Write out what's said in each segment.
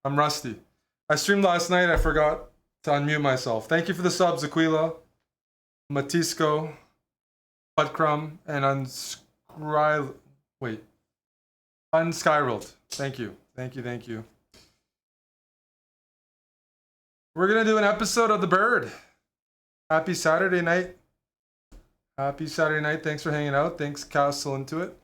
I'm rusty. I streamed last night. I forgot to unmute myself. Thank you for the subs, Aquila, Matisco, Putcrum, and Unskyrilled. Thank you. Thank you. We're gonna do an episode of The Bird. Happy Saturday night. Happy Saturday night. Thanks for hanging out. Thanks, Castle Into It.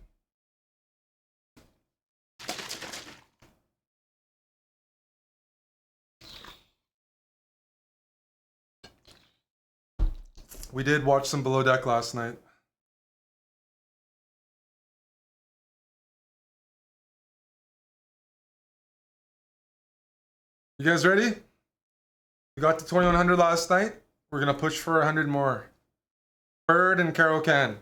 We did watch some Below Deck last night. You guys ready? We got to 2100 last night. We're gonna push for 100 more. Bird and CARO can.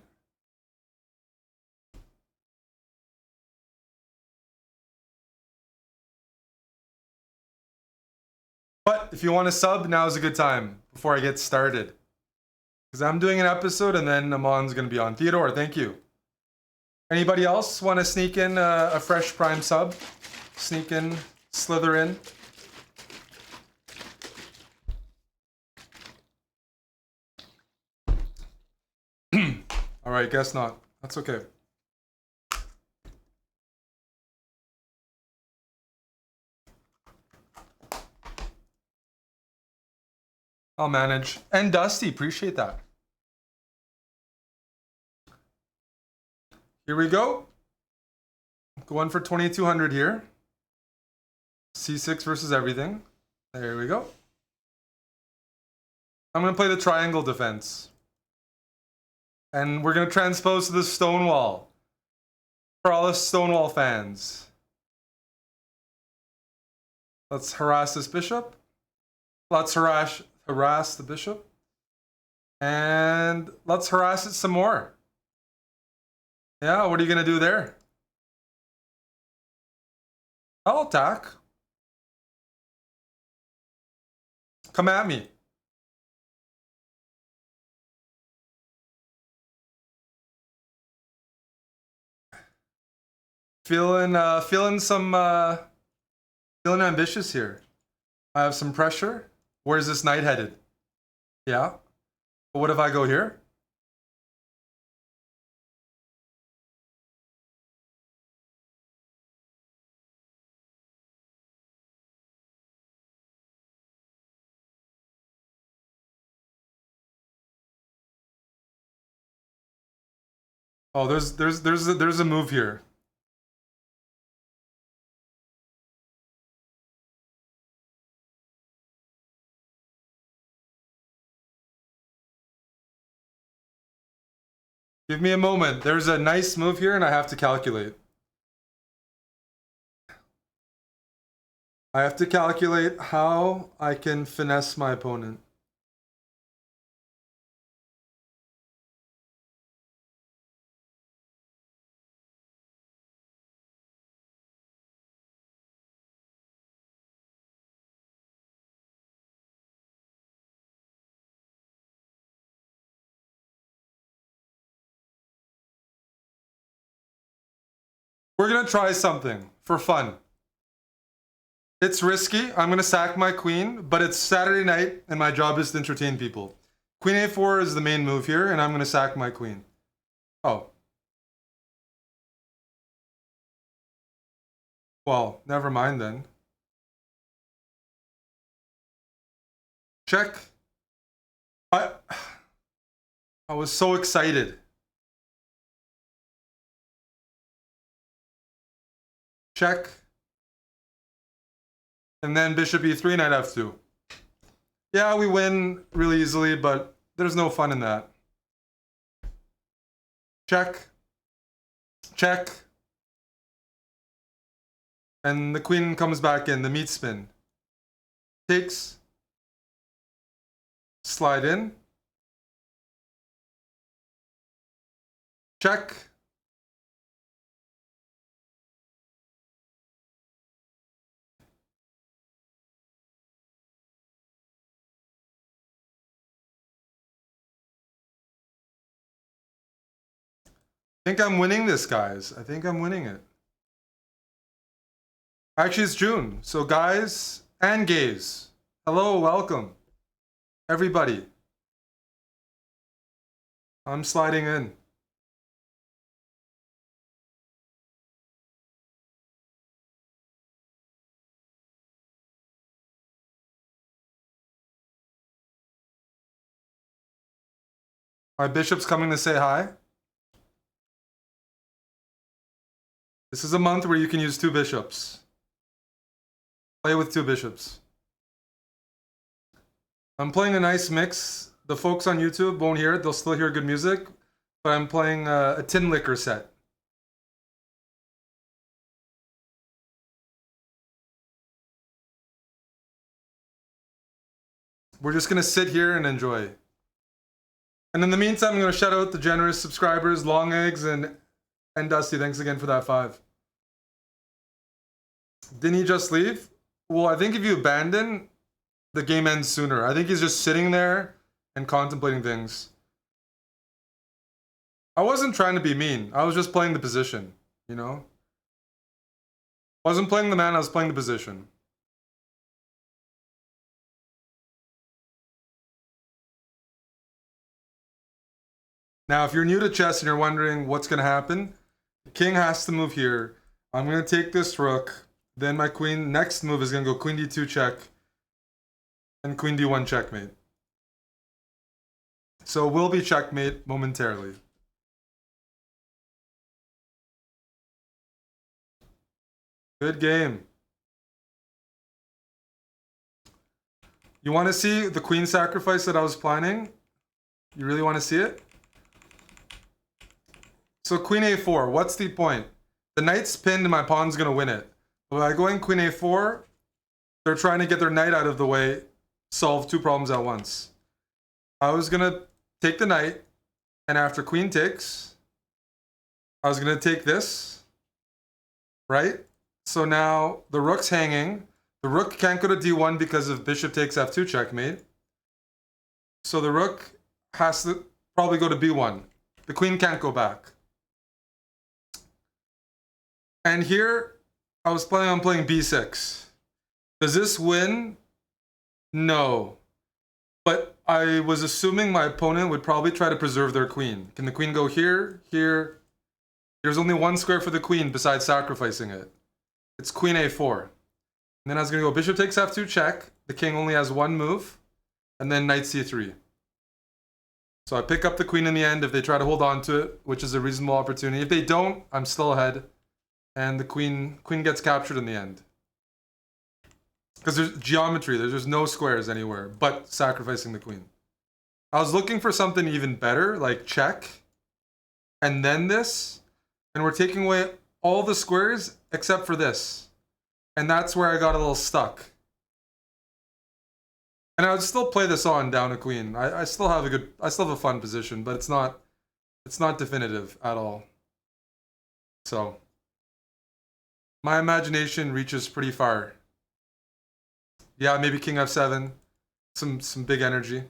But if you want to sub, now's a good time before I get started. Because I'm doing an episode and then Amon's gonna be on. Theodore, thank you. Anybody else want to sneak in a fresh Prime sub? Sneak in, slither in. All right, guess not. That's okay. I'll manage. And Dusty, appreciate that. Here we go. Going for 2200 here. C6 versus everything. There we go. I'm going to play the triangle defense. And we're going to transpose to the Stonewall. For all the Stonewall fans. Let's harass this bishop. Let's harass the bishop. And let's harass it some more. Yeah, what are you going to do there? I'll attack. Come at me. Feeling ambitious here. I have some pressure. Where's this knight headed? Yeah. But what if I go here? Oh, there's a move here. Give me a moment. There's a nice move here and I have to calculate. I have to calculate how I can finesse my opponent. We're gonna try something for fun. It's risky. I'm gonna sack my queen, but it's Saturday night and my job is to entertain people. Queen a4 is the main move here, and I'm gonna sack my queen. Oh. Well, never mind then. Check. I was so excited. Check. And then bishop e3, knight f2. Yeah, we win really easily, but there's no fun in that. Check. Check. And the queen comes back in, the meat spin. Takes. Slide in. Check. I think I'm winning this, guys. I think I'm winning it. Actually, it's June. So guys and gays, hello, welcome. Everybody. I'm sliding in. My bishop's coming to say hi. This is a month where you can use 2 bishops. Play with 2 bishops. I'm playing a nice mix. The folks on YouTube won't hear it. They'll still hear good music. But I'm playing a tin liquor set. We're just going to sit here and enjoy. And in the meantime, I'm going to shout out the generous subscribers, Long Eggs and Dusty. Thanks again for that 5. Didn't he just leave? Well, I think if you abandon, the game ends sooner. I think he's just sitting there and contemplating things. I wasn't trying to be mean. I was just playing the position, you know? I wasn't playing the man, I was playing the position. Now, if you're new to chess and you're wondering what's going to happen, the king has to move here. I'm going to take this rook. Then my queen, next move is going to go queen d2 check. And queen d1 checkmate. So will be checkmate momentarily. Good game. You want to see the queen sacrifice that I was planning? You really want to see it? So queen a4, what's the point? The knight's pinned and my pawn's going to win it. By going queen a4, they're trying to get their knight out of the way, solve 2 problems at once. I was going to take the knight, and after queen takes, I was going to take this, right? So now the rook's hanging. The rook can't go to d1 because of bishop takes f2 checkmate. So the rook has to probably go to b1. The queen can't go back. And here, I was planning on playing b6. Does this win? No. But I was assuming my opponent would probably try to preserve their queen. Can the queen go here, here? There's only 1 square for the queen besides sacrificing it. It's queen a4. And then I was going to go bishop takes f2 check. The king only has 1 move. And then knight c3. So I pick up the queen in the end if they try to hold on to it, which is a reasonable opportunity. If they don't, I'm still ahead. And the queen gets captured in the end. Because there's geometry, there's just no squares anywhere but sacrificing the queen. I was looking for something even better, like check, and then this, and we're taking away all the squares except for this. And that's where I got a little stuck. And I would still play this on down a queen. I still have a fun position, but it's not definitive at all. So my imagination reaches pretty far. Yeah, maybe king f7. Some big energy.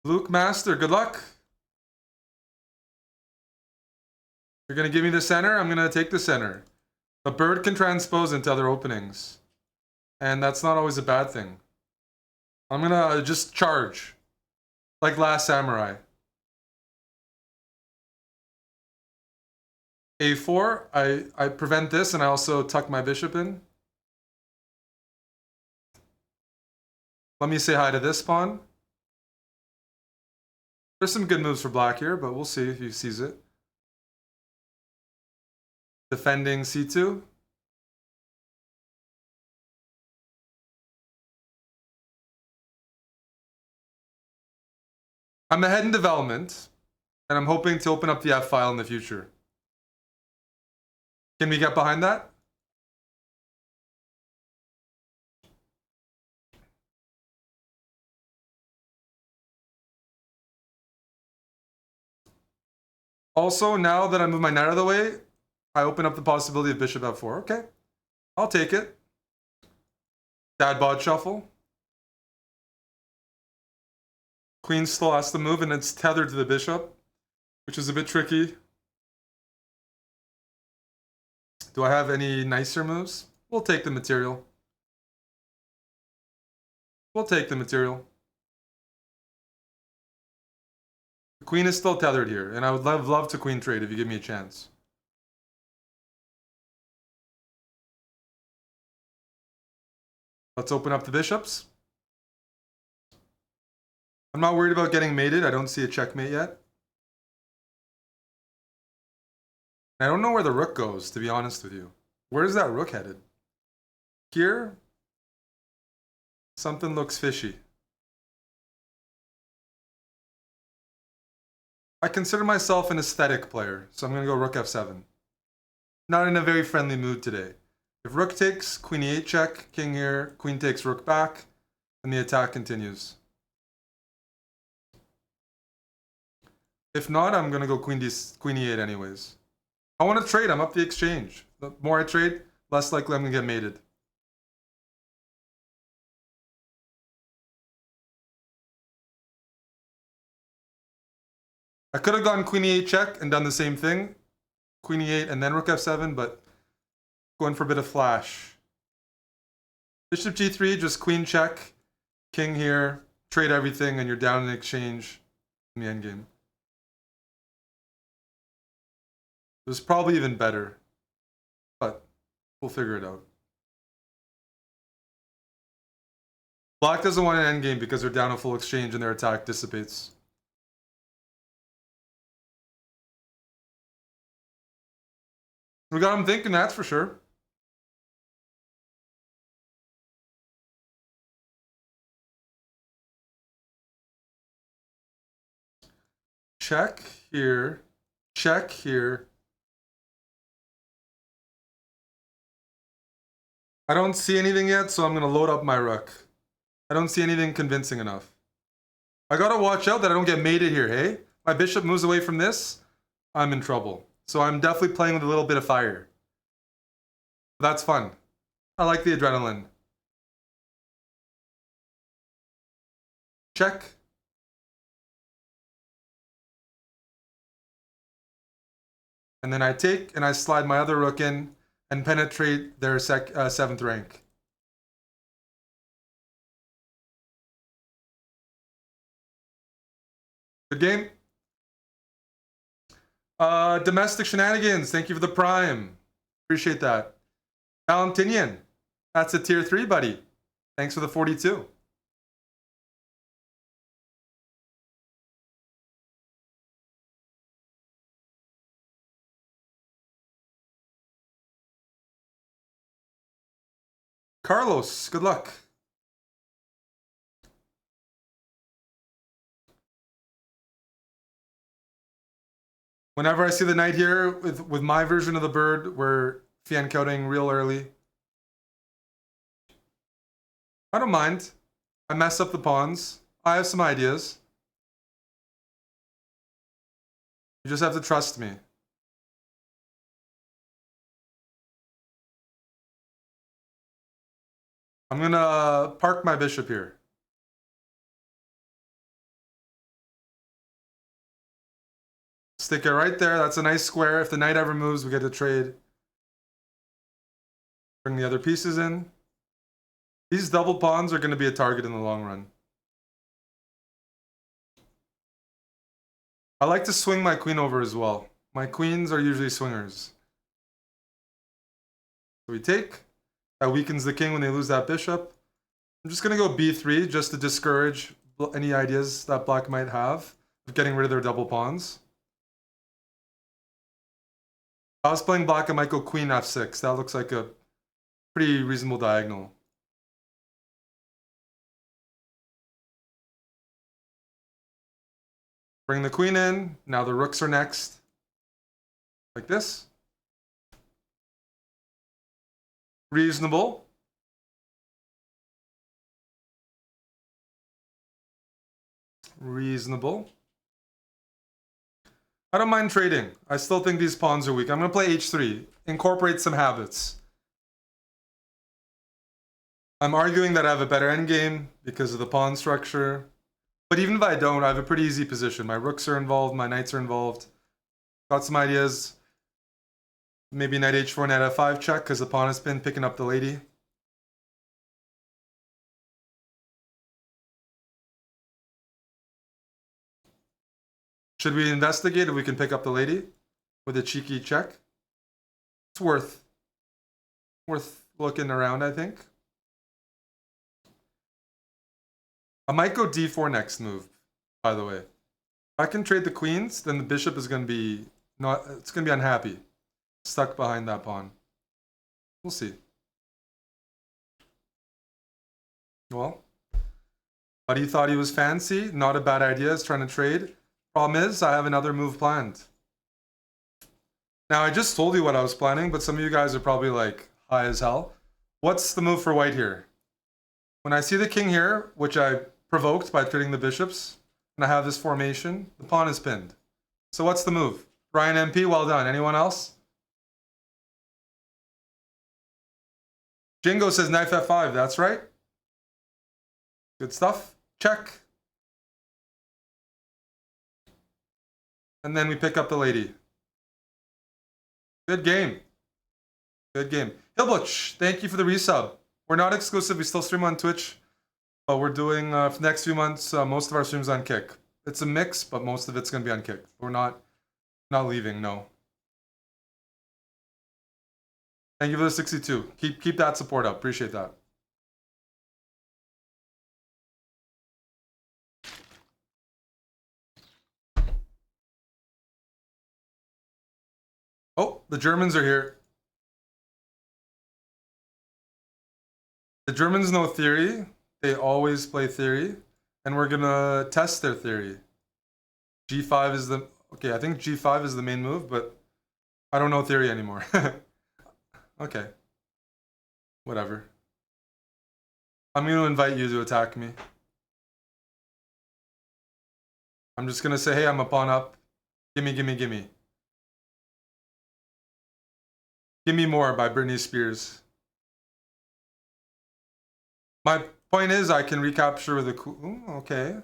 Luke Master, good luck. You're going to give me the center? I'm going to take the center. A bird can transpose into other openings. And that's not always a bad thing. I'm going to just charge. Like Last Samurai. a4, I prevent this and I also tuck my bishop in. Let me say hi to this pawn. There's some good moves for black here, but we'll see if he sees it. Defending c2. I'm ahead in development, and I'm hoping to open up the F file in the future. Can we get behind that? Also, now that I move my knight out of the way, I open up the possibility of bishop f4. Okay, I'll take it. Dad bod shuffle. Queen still has to move, and it's tethered to the bishop, which is a bit tricky. Do I have any nicer moves? We'll take the material. We'll take the material. The queen is still tethered here, and I would love to queen trade if you give me a chance. Let's open up the bishops. I'm not worried about getting mated. I don't see a checkmate yet. I don't know where the rook goes, to be honest with you. Where is that rook headed? Here? Something looks fishy. I consider myself an aesthetic player, so I'm going to go rook f7. Not in a very friendly mood today. If rook takes, queen e8 check, king here, queen takes rook back, and the attack continues. If not, I'm going to go queen e8 anyways. I want to trade. I'm up the exchange. The more I trade, less likely I'm going to get mated. I could have gone queen e8 check and done the same thing. Queen e8 and then rook f7, but going for a bit of flash. Bishop g3, just queen check, king here, trade everything, and you're down in exchange in the endgame. It was probably even better, but we'll figure it out. Black doesn't want an endgame because they're down a full exchange and their attack dissipates. We got him thinking, that's for sure. Check here. Check here. I don't see anything yet, so I'm going to load up my rook. I don't see anything convincing enough. I got to watch out that I don't get mated here, hey? My bishop moves away from this, I'm in trouble. So I'm definitely playing with a little bit of fire. That's fun. I like the adrenaline. Check. And then I take and I slide my other rook in and penetrate their 7th rank. Good game. Domestic Shenanigans, thank you for the prime. Appreciate that. Valentinian, that's a tier 3, buddy. Thanks for the 42. Carlos, good luck. Whenever I see the knight here with my version of the bird, we're fiancouting real early. I don't mind. I mess up the pawns. I have some ideas. You just have to trust me. I'm gonna park my bishop here. Stick it right there. That's a nice square. If the knight ever moves, we get to trade. Bring the other pieces in. These double pawns are going to be a target in the long run. I like to swing my queen over as well. My queens are usually swingers. So we take. That weakens the king when they lose that bishop. I'm just going to go b3 just to discourage any ideas that black might have of getting rid of their double pawns. If I was playing black, I might go queen f6. That looks like a pretty reasonable diagonal. Bring the queen in. Now the rooks are next. Like this. Reasonable. Reasonable. I don't mind trading. I still think these pawns are weak. I'm going to play h3. Incorporate some habits. I'm arguing that I have a better endgame because of the pawn structure. But even if I don't, I have a pretty easy position. My rooks are involved. My knights are involved. Got some ideas. Maybe knight h4, knight f5 check because the pawn has been picking up the lady. Should we investigate if we can pick up the lady with a cheeky check? It's worth looking around, I think. I might go d4 next move, by the way. If I can trade the queens, then the bishop is going to be it's going to be unhappy. Stuck behind that pawn. We'll see. Well, buddy thought he was fancy. Not a bad idea. Is trying to trade. Problem is, I have another move planned. Now, I just told you what I was planning, but some of you guys are probably like high as hell. What's the move for white here? When I see the king here, which I provoked by trading the bishops, and I have this formation, the pawn is pinned. So what's the move? Ryan MP, well done. Anyone else? Jingo says knight f5. That's right. Good stuff. Check. And then we pick up the lady. Good game. Good game. Hilbuch, thank you for the resub. We're not exclusive. We still stream on Twitch. But we're doing, for the next few months, most of our streams on Kick. It's a mix, but most of it's going to be on Kick. We're not leaving, no. Thank you for the 62. Keep that support up. Appreciate that. Oh, the Germans are here. The Germans know theory. They always play theory. And we're going to test their theory. G5 is the... Okay, I think G5 is the main move, but I don't know theory anymore. Okay. Whatever. I'm going to invite you to attack me. I'm just going to say, hey, I'm a pawn up. Gimme, gimme, gimme. Gimme More by Britney Spears. My point is I can recapture the... Ooh, okay.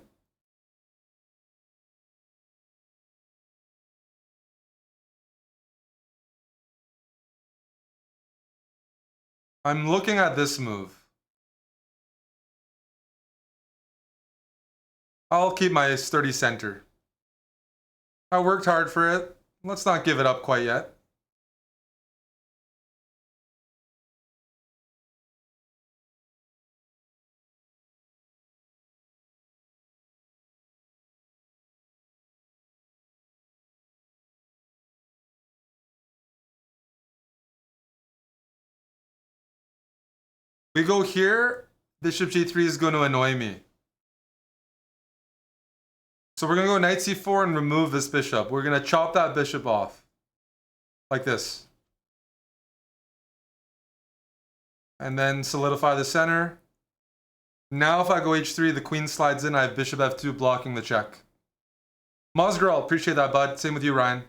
I'm looking at this move. I'll keep my sturdy center. I worked hard for it. Let's not give it up quite yet. We go here. Bishop g3 is going to annoy me. So we're going to go knight c4 and remove this bishop. We're going to chop that bishop off. Like this. And then solidify the center. Now if I go h3, the queen slides in. I have bishop f2 blocking the check. Mozgirl, appreciate that, bud. Same with you, Ryan.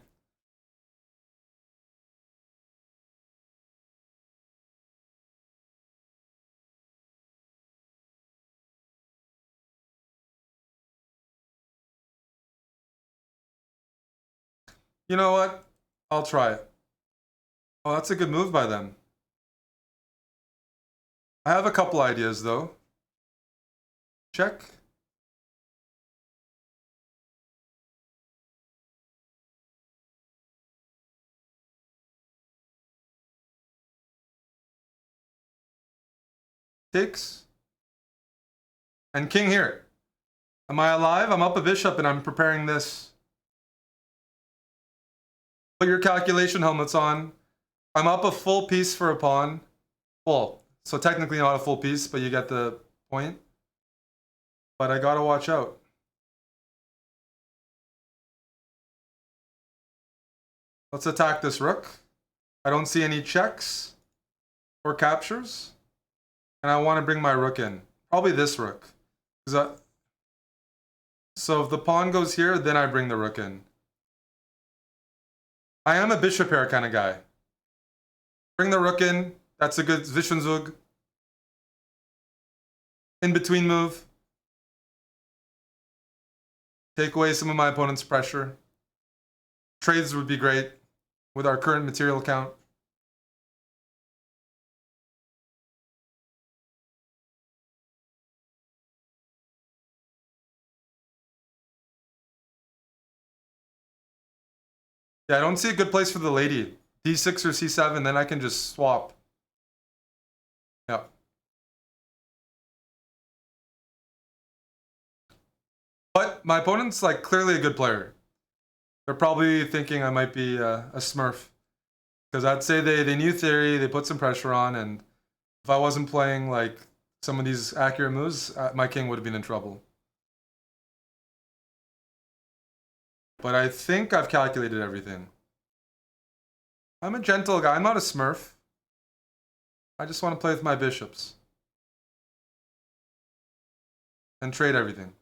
You know what? I'll try it. Oh, that's a good move by them. I have a couple ideas, though. Check. Takes. And king here. Am I alive? I'm up a bishop and I'm preparing this. Put your calculation helmets on. I'm up a full piece for a pawn. Well, so technically not a full piece, but you get the point. But I gotta watch out. Let's attack this rook. I don't see any checks or captures. And I want to bring my rook in. Probably this rook. So if the pawn goes here, then I bring the rook in. I am a bishop pair kind of guy. Bring the rook in. That's a good Zwischenzug. In between move. Take away some of my opponent's pressure. Trades would be great with our current material count. Yeah, I don't see a good place for the lady. D6 or C7, then I can just swap. Yeah. But my opponent's like clearly a good player. They're probably thinking I might be a smurf. Because I'd say they knew theory, they put some pressure on, and if I wasn't playing like some of these accurate moves, my king would have been in trouble. But I think I've calculated everything. I'm a gentle guy, I'm not a smurf. I just want to play with my bishops. And trade everything.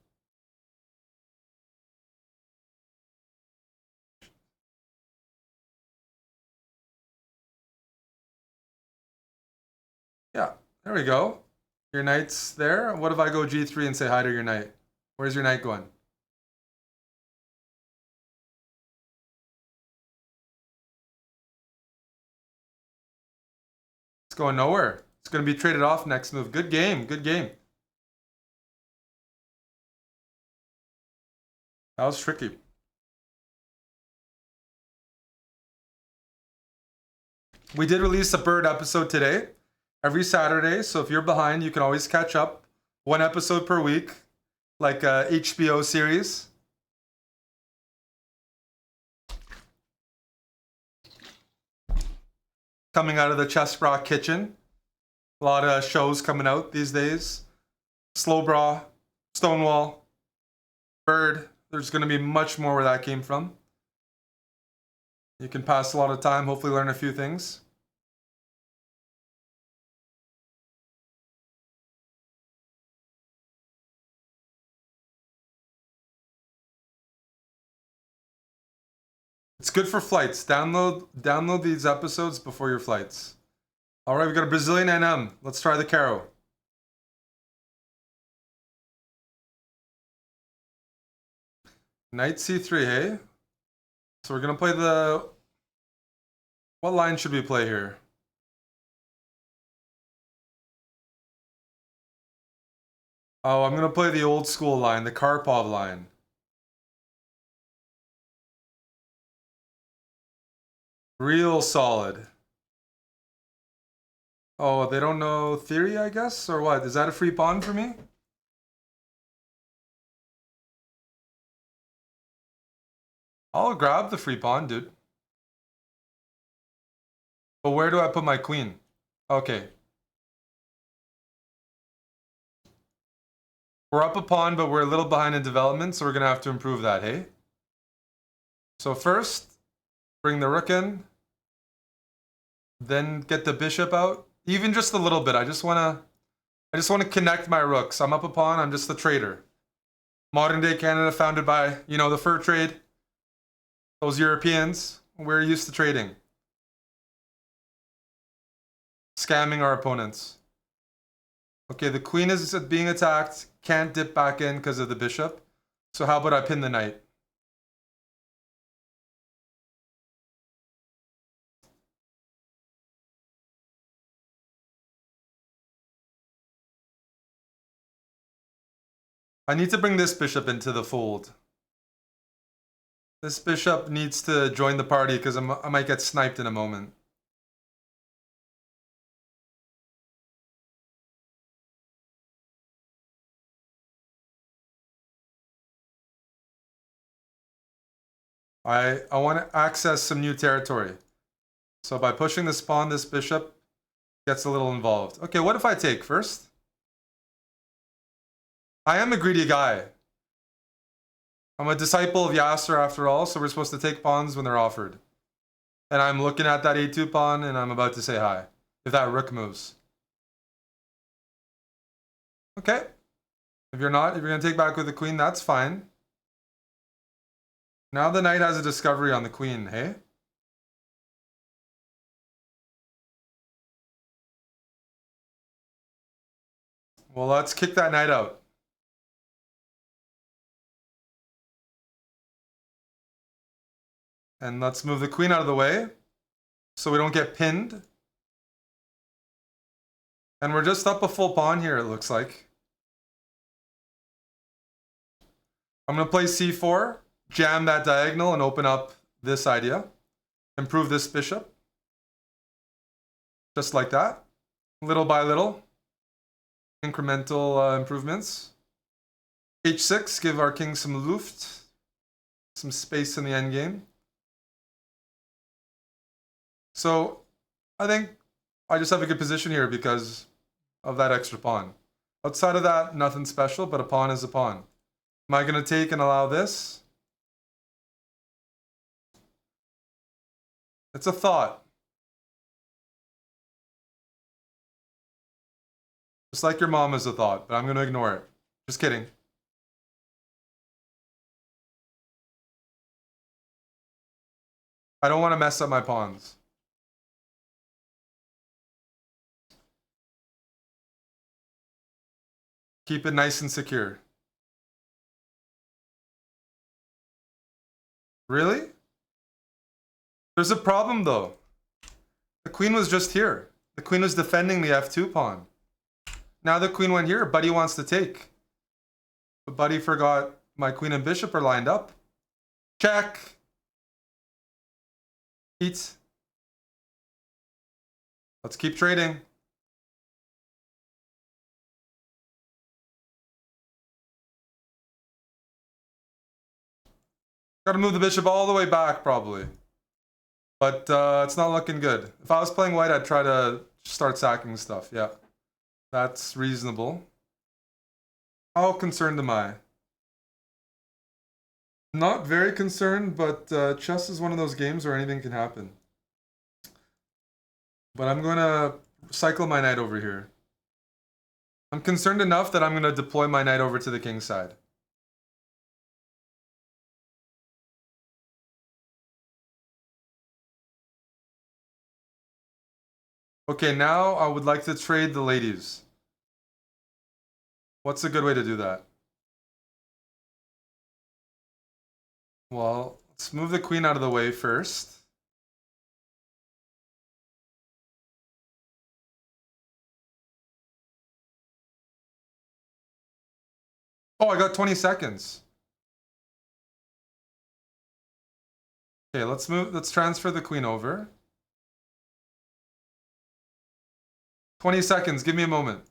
Yeah, there we go. Your knight's there. What if I go G3 and say hi to your knight? Where's your knight going? It's going nowhere. It's going to be traded off next move. Good game. Good game. That was tricky. We did release a bird episode today, every Saturday. So if you're behind, you can always catch up. One episode per week, like a HBO series. Coming out of the Chessbra kitchen. A lot of shows coming out these days. Slowbra, Stonewall, Bird. There's going to be much more where that came from. You can pass a lot of time, hopefully learn a few things. It's good for flights. Download these episodes before your flights. All right, we got a Brazilian NM. Let's try the CARO. Knight C3, hey? So we're gonna play the... What line should we play here? Oh, I'm gonna play the old school line, the Karpov line. Real solid. Oh, they don't know theory, I guess? Or what? Is that a free pawn for me? I'll grab the free pawn, dude. But where do I put my queen? Okay. We're up a pawn, but we're a little behind in development, so we're gonna have to improve that, hey? So first, bring the rook in. Then get the bishop out. Even just a little bit. I just wanna connect my rooks. I'm up a pawn, I'm just the trader. Modern day Canada founded by, you know, the fur trade. Those Europeans, we're used to trading. Scamming our opponents. Okay, the queen is being attacked. Can't dip back in because of the bishop. So how about I pin the knight? I need to bring this bishop into the fold. This bishop needs to join the party because I might get sniped in a moment. I want to access some new territory. So by pushing this pawn, this bishop gets a little involved. Okay, what if I take first? I am a greedy guy. I'm a disciple of Yasser after all, so we're supposed to take pawns when they're offered. And I'm looking at that A2 pawn and I'm about to say hi. If that rook moves. Okay. If you're going to take back with the queen, that's fine. Now the knight has a discovery on the queen, hey? Well, let's kick that knight out. And let's move the queen out of the way so we don't get pinned. And we're just up a full pawn here, it looks like. I'm going to play c4, jam that diagonal, and open up this idea. improve this bishop. Just like that. Little by little. Incremental improvements. H6, give our king some luft. Some space in the endgame. So, I think I just have a good position here because of that extra pawn. Outside of that, nothing special, but a pawn is a pawn. Am I going to take and allow this? It's a thought. Just like your mom is a thought, but I'm going to ignore it. Just kidding. I don't want to mess up my pawns. Keep it nice and secure. Really? There's a problem though. The queen was just here. The queen was defending the f2 pawn. Now the queen went here. Buddy wants to take. But Buddy forgot my queen and bishop are lined up. Check. Eat. Let's keep trading. Gotta move the bishop all the way back, probably. But it's not looking good. If I was playing white, I'd try to start sacking stuff. Yeah. That's reasonable. How concerned am I? Not very concerned, but chess is one of those games where anything can happen. But I'm going to cycle my knight over here. I'm concerned enough that I'm going to deploy my knight over to the king's side. Okay, now I would like to trade the ladies. What's a good way to do that? Well, let's move the queen out of the way first. Oh, I got 20 seconds. Okay, let's transfer the queen over. 20 seconds, give me a moment.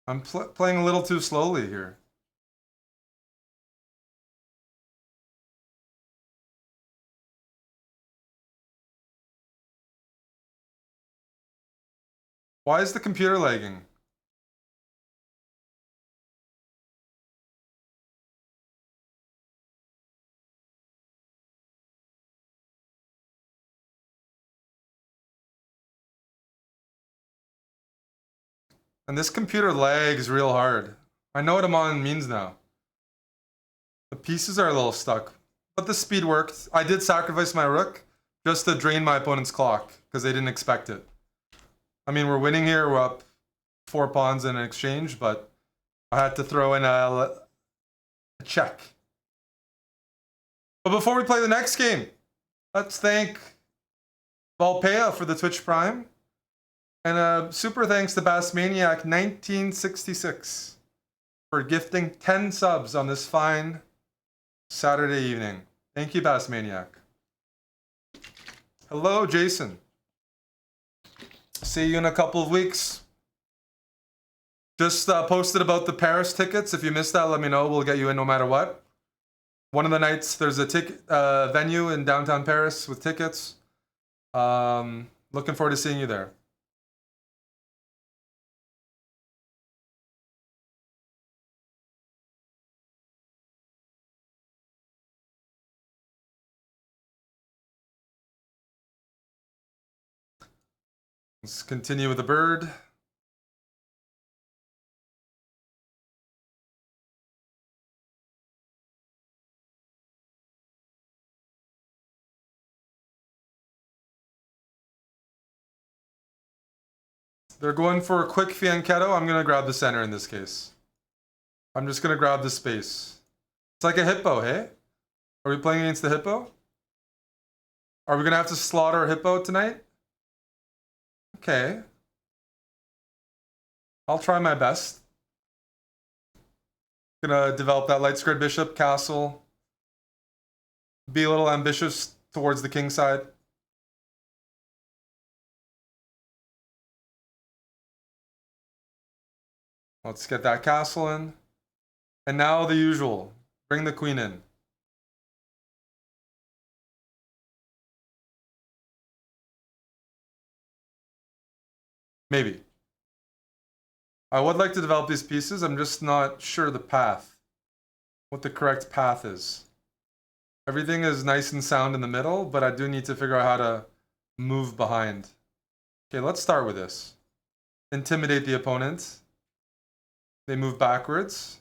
I'm playing a little too slowly here. Why is the computer lagging? And this computer lags real hard. I know what Amon means now. The pieces are a little stuck. But the speed worked. I did sacrifice my rook just to drain my opponent's clock because they didn't expect it. I mean, we're winning here. We're up 4 pawns in an exchange, but I had to throw in a check. But before we play the next game, let's thank Valpea for the Twitch Prime. And a super thanks to Bassmaniac1966 for gifting 10 subs on this fine Saturday evening. Thank you, Bassmaniac. Hello, Jason. See you in a couple of weeks. Just posted about the Paris tickets. If you missed that, let me know. We'll get you in no matter what. One of the nights, there's a venue in downtown Paris with tickets. Looking forward to seeing you there. Let's continue with the bird. They're going for a quick fianchetto. I'm going to grab the center in this case. I'm just going to grab the space. It's like a hippo, hey? Are we playing against the hippo? Are we going to have to slaughter a hippo tonight? Okay. I'll try my best. Gonna develop that light squared bishop, castle. Be a little ambitious towards the king side. Let's get that castle in. And now the usual. Bring the queen in. Maybe. I would like to develop these pieces. I'm just not sure the path. What the correct path is. Everything is nice and sound in the middle, but I do need to figure out how to move behind. Okay, let's start with this. Intimidate the opponent. They move backwards.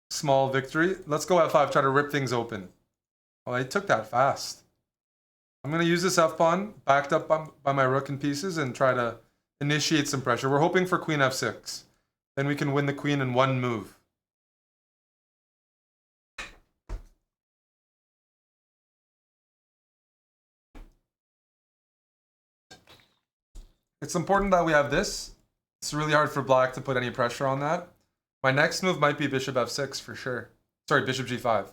Small victory. Let's go f5, try to rip things open. Oh, I took that fast. I'm going to use this f-pawn, backed up by my rook and pieces, and try to initiate some pressure. We're hoping for queen f6. Then we can win the queen in one move. It's important that we have this. It's really hard for black to put any pressure on that. My next move might be bishop f6 for sure. Sorry, bishop g5.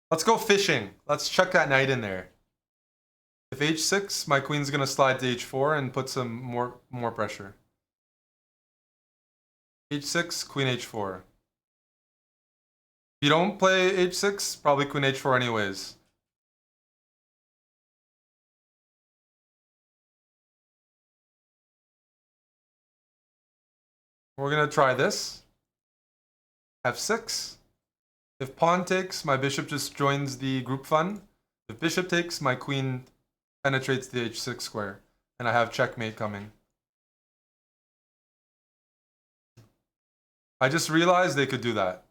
Let's go fishing. Let's chuck that knight in there. If h6, my queen's gonna slide to h4 and put some more pressure. h6, queen h4. If you don't play h6, probably queen h4 anyways. We're gonna try this. f6. If pawn takes, my bishop just joins the group fun. If bishop takes, my queen penetrates the h6 square. And I have checkmate coming. I just realized they could do that.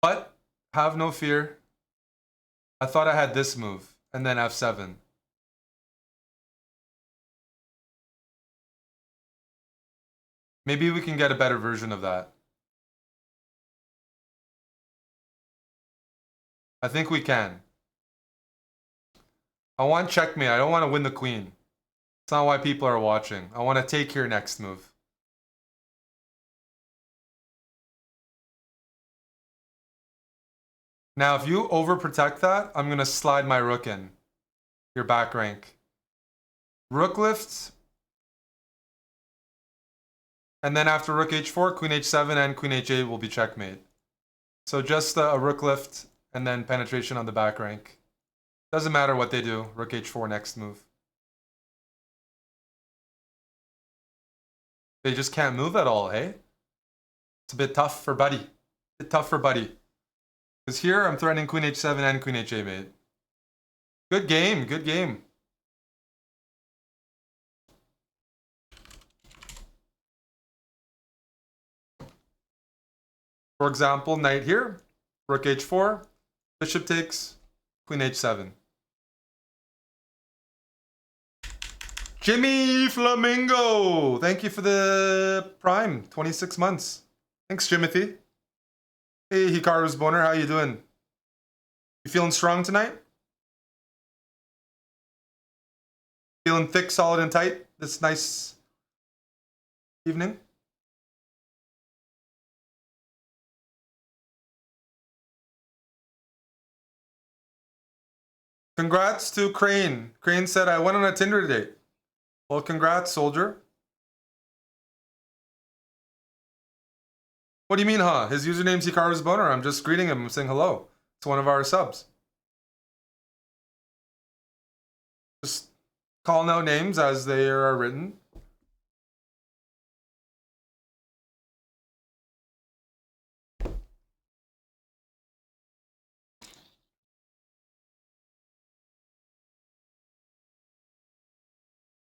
But have no fear. I thought I had this move. And then f7. Maybe we can get a better version of that. I think we can. I want checkmate. I don't want to win the queen. It's not why people are watching. I want to take your next move. Now, if you overprotect that, I'm going to slide my rook in. Your back rank. Rook lifts. And then after rook h4, queen h7 and queen h8 will be checkmate. So just a rook lift and then penetration on the back rank. Doesn't matter what they do. Rook h4 next move. They just can't move at all, hey? It's a bit tough for Buddy. A bit tough for Buddy. Because here I'm threatening queen h7 and queen h8 mate. Good game, good game. For example, knight here, rook h4, bishop takes, queen h7. Jimmy Flamingo! Thank you for the Prime, 26 months. Thanks, Jimothy. Hey, Hikaru's boner, how you doing? You feeling strong tonight? Feeling thick, solid, and tight this nice evening? Congrats to Crane. Crane said, I went on a Tinder date. Well, congrats, soldier. What do you mean, huh? His username's Hikaru's boner. I'm just greeting him. I'm saying hello. It's one of our subs. Just calling out names as they are written.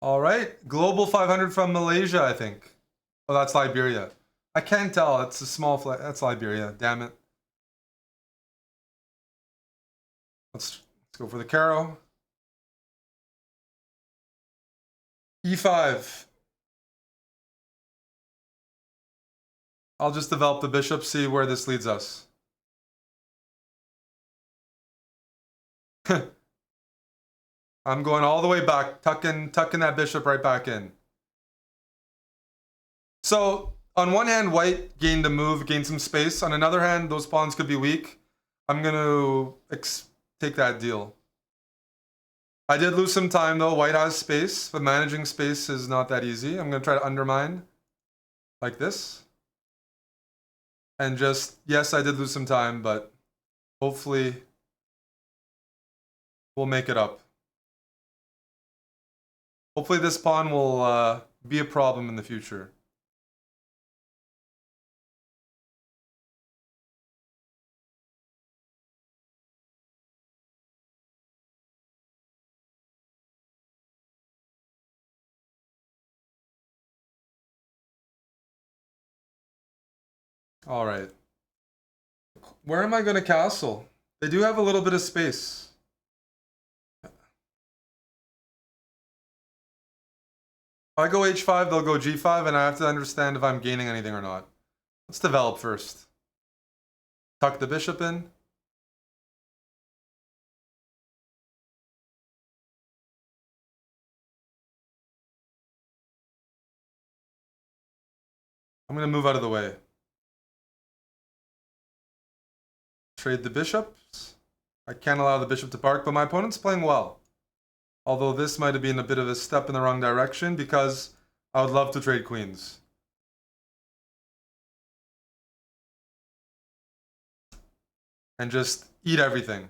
All right. Global 500 from Malaysia, I think. Oh, that's Liberia. I can't tell. It's a small flag. That's Liberia. Damn it. Let's go for the CARO. E5. I'll just develop the bishop, see where this leads us. I'm going all the way back, tucking that bishop right back in. So, on one hand, white gained a move, gained some space. On another hand, those pawns could be weak. I'm going to take that deal. I did lose some time, though. White has space, but managing space is not that easy. I'm going to try to undermine like this. And just, yes, I did lose some time, but hopefully we'll make it up. Hopefully this pawn will be a problem in the future. All right. Where am I going to castle? They do have a little bit of space. If I go h5, they'll go g5, and I have to understand if I'm gaining anything or not. Let's develop first. Tuck the bishop in. I'm going to move out of the way. Trade the bishops. I can't allow the bishop to park, but my opponent's playing well. Although this might have been a bit of a step in the wrong direction because I would love to trade queens. And just eat everything.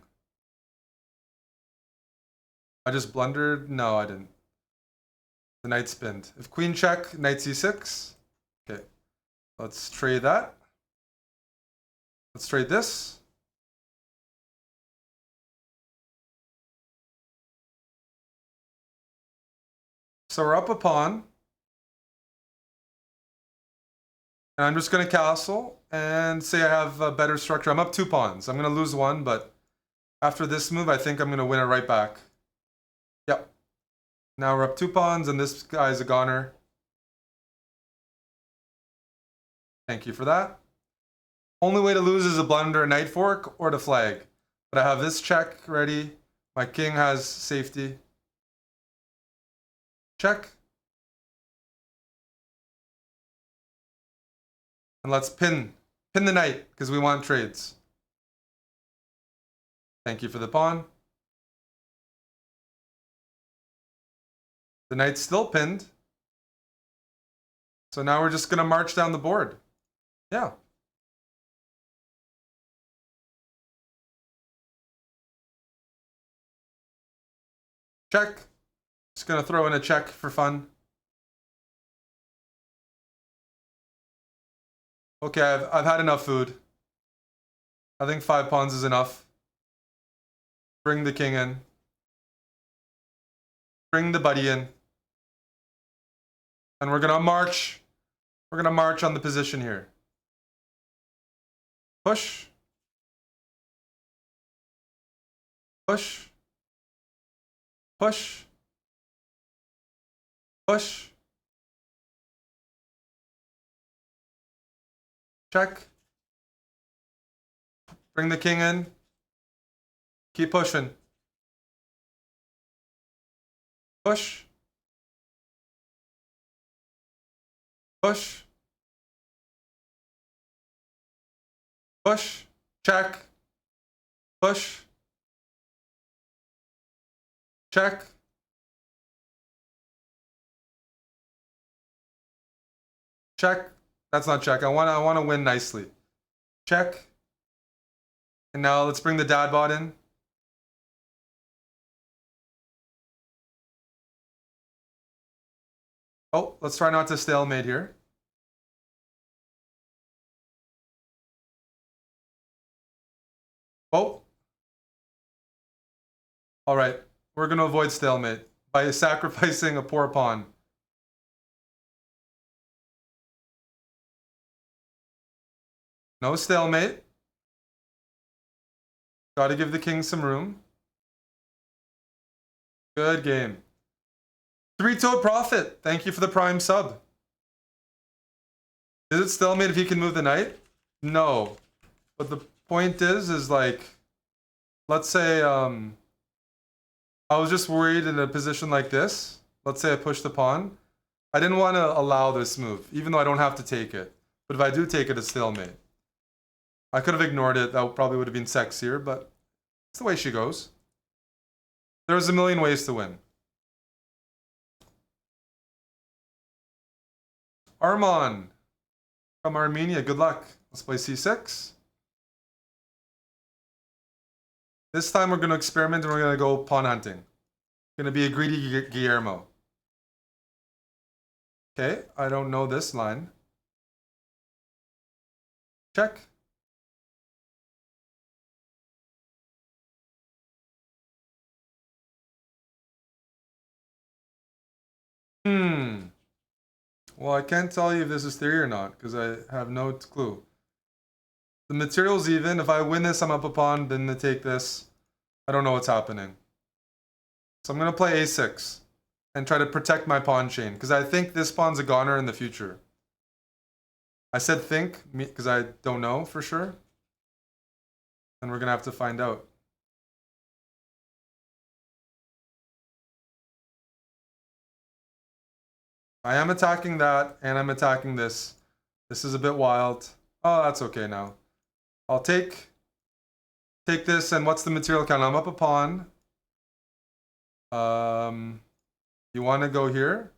I just blundered? No, I didn't. The knight spinned. If queen check, knight c6. Okay. Let's trade that. Let's trade this. So we're up a pawn. And I'm just going to castle and say I have a better structure. I'm up 2 pawns. I'm going to lose 1, but after this move, I think I'm going to win it right back. Yep. Now we're up 2 pawns, and this guy's a goner. Thank you for that. Only way to lose is a blunder, a knight fork, or to flag. But I have this check ready. My king has safety. Check. And let's pin the knight, because we want trades. Thank you for the pawn. The knight's still pinned. So now we're just going to march down the board. Yeah. Check. Just going to throw in a check for fun. Okay, I've had enough food. I think 5 pawns is enough. Bring the king in. Bring the buddy in. And we're going to march. We're going to march on the position here. Push. Push. Push. Push. Check. Bring the king in. Keep pushing. Push. Push. Push. Check. Push. Check. Check. That's not check. I want to win nicely. Check. And now let's bring the dad bot in. Oh, let's try not to stalemate here. Oh. All right. We're going to avoid stalemate by sacrificing a poor pawn. No stalemate. Got to give the king some room. Good game. 3-toed profit. Thank you for the prime sub. Is it stalemate if he can move the knight? No. But the point is like, let's say I was just worried in a position like this. Let's say I push the pawn. I didn't want to allow this move, even though I don't have to take it. But if I do take it, it's stalemate. I could have ignored it. That probably would have been sexier, but it's the way she goes. There's a million ways to win. Armon from Armenia, good luck. Let's play c6. This time we're going to experiment and we're going to go pawn hunting. Going to be a greedy Guillermo. Okay, I don't know this line. Check. Well, I can't tell you if this is theory or not, because I have no clue. The material's even. If I win this, I'm up a pawn, then they take this. I don't know what's happening. So I'm going to play a6 and try to protect my pawn chain, because I think this pawn's a goner in the future. I said think, because I don't know for sure. And we're going to have to find out. I am attacking that, and I'm attacking this. This is a bit wild. Oh, that's okay now. I'll take this, and what's the material count? I'm up a pawn. You want to go here?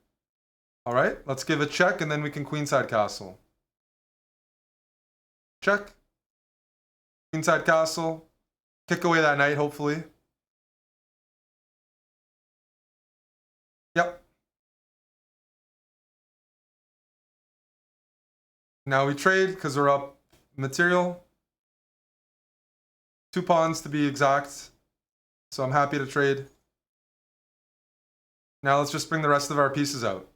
All right, let's give a check, and then we can queenside castle. Check. Queenside castle. Kick away that knight, hopefully. Yep. Now we trade because we're up material. 2 pawns to be exact. So I'm happy to trade. Now let's just bring the rest of our pieces out.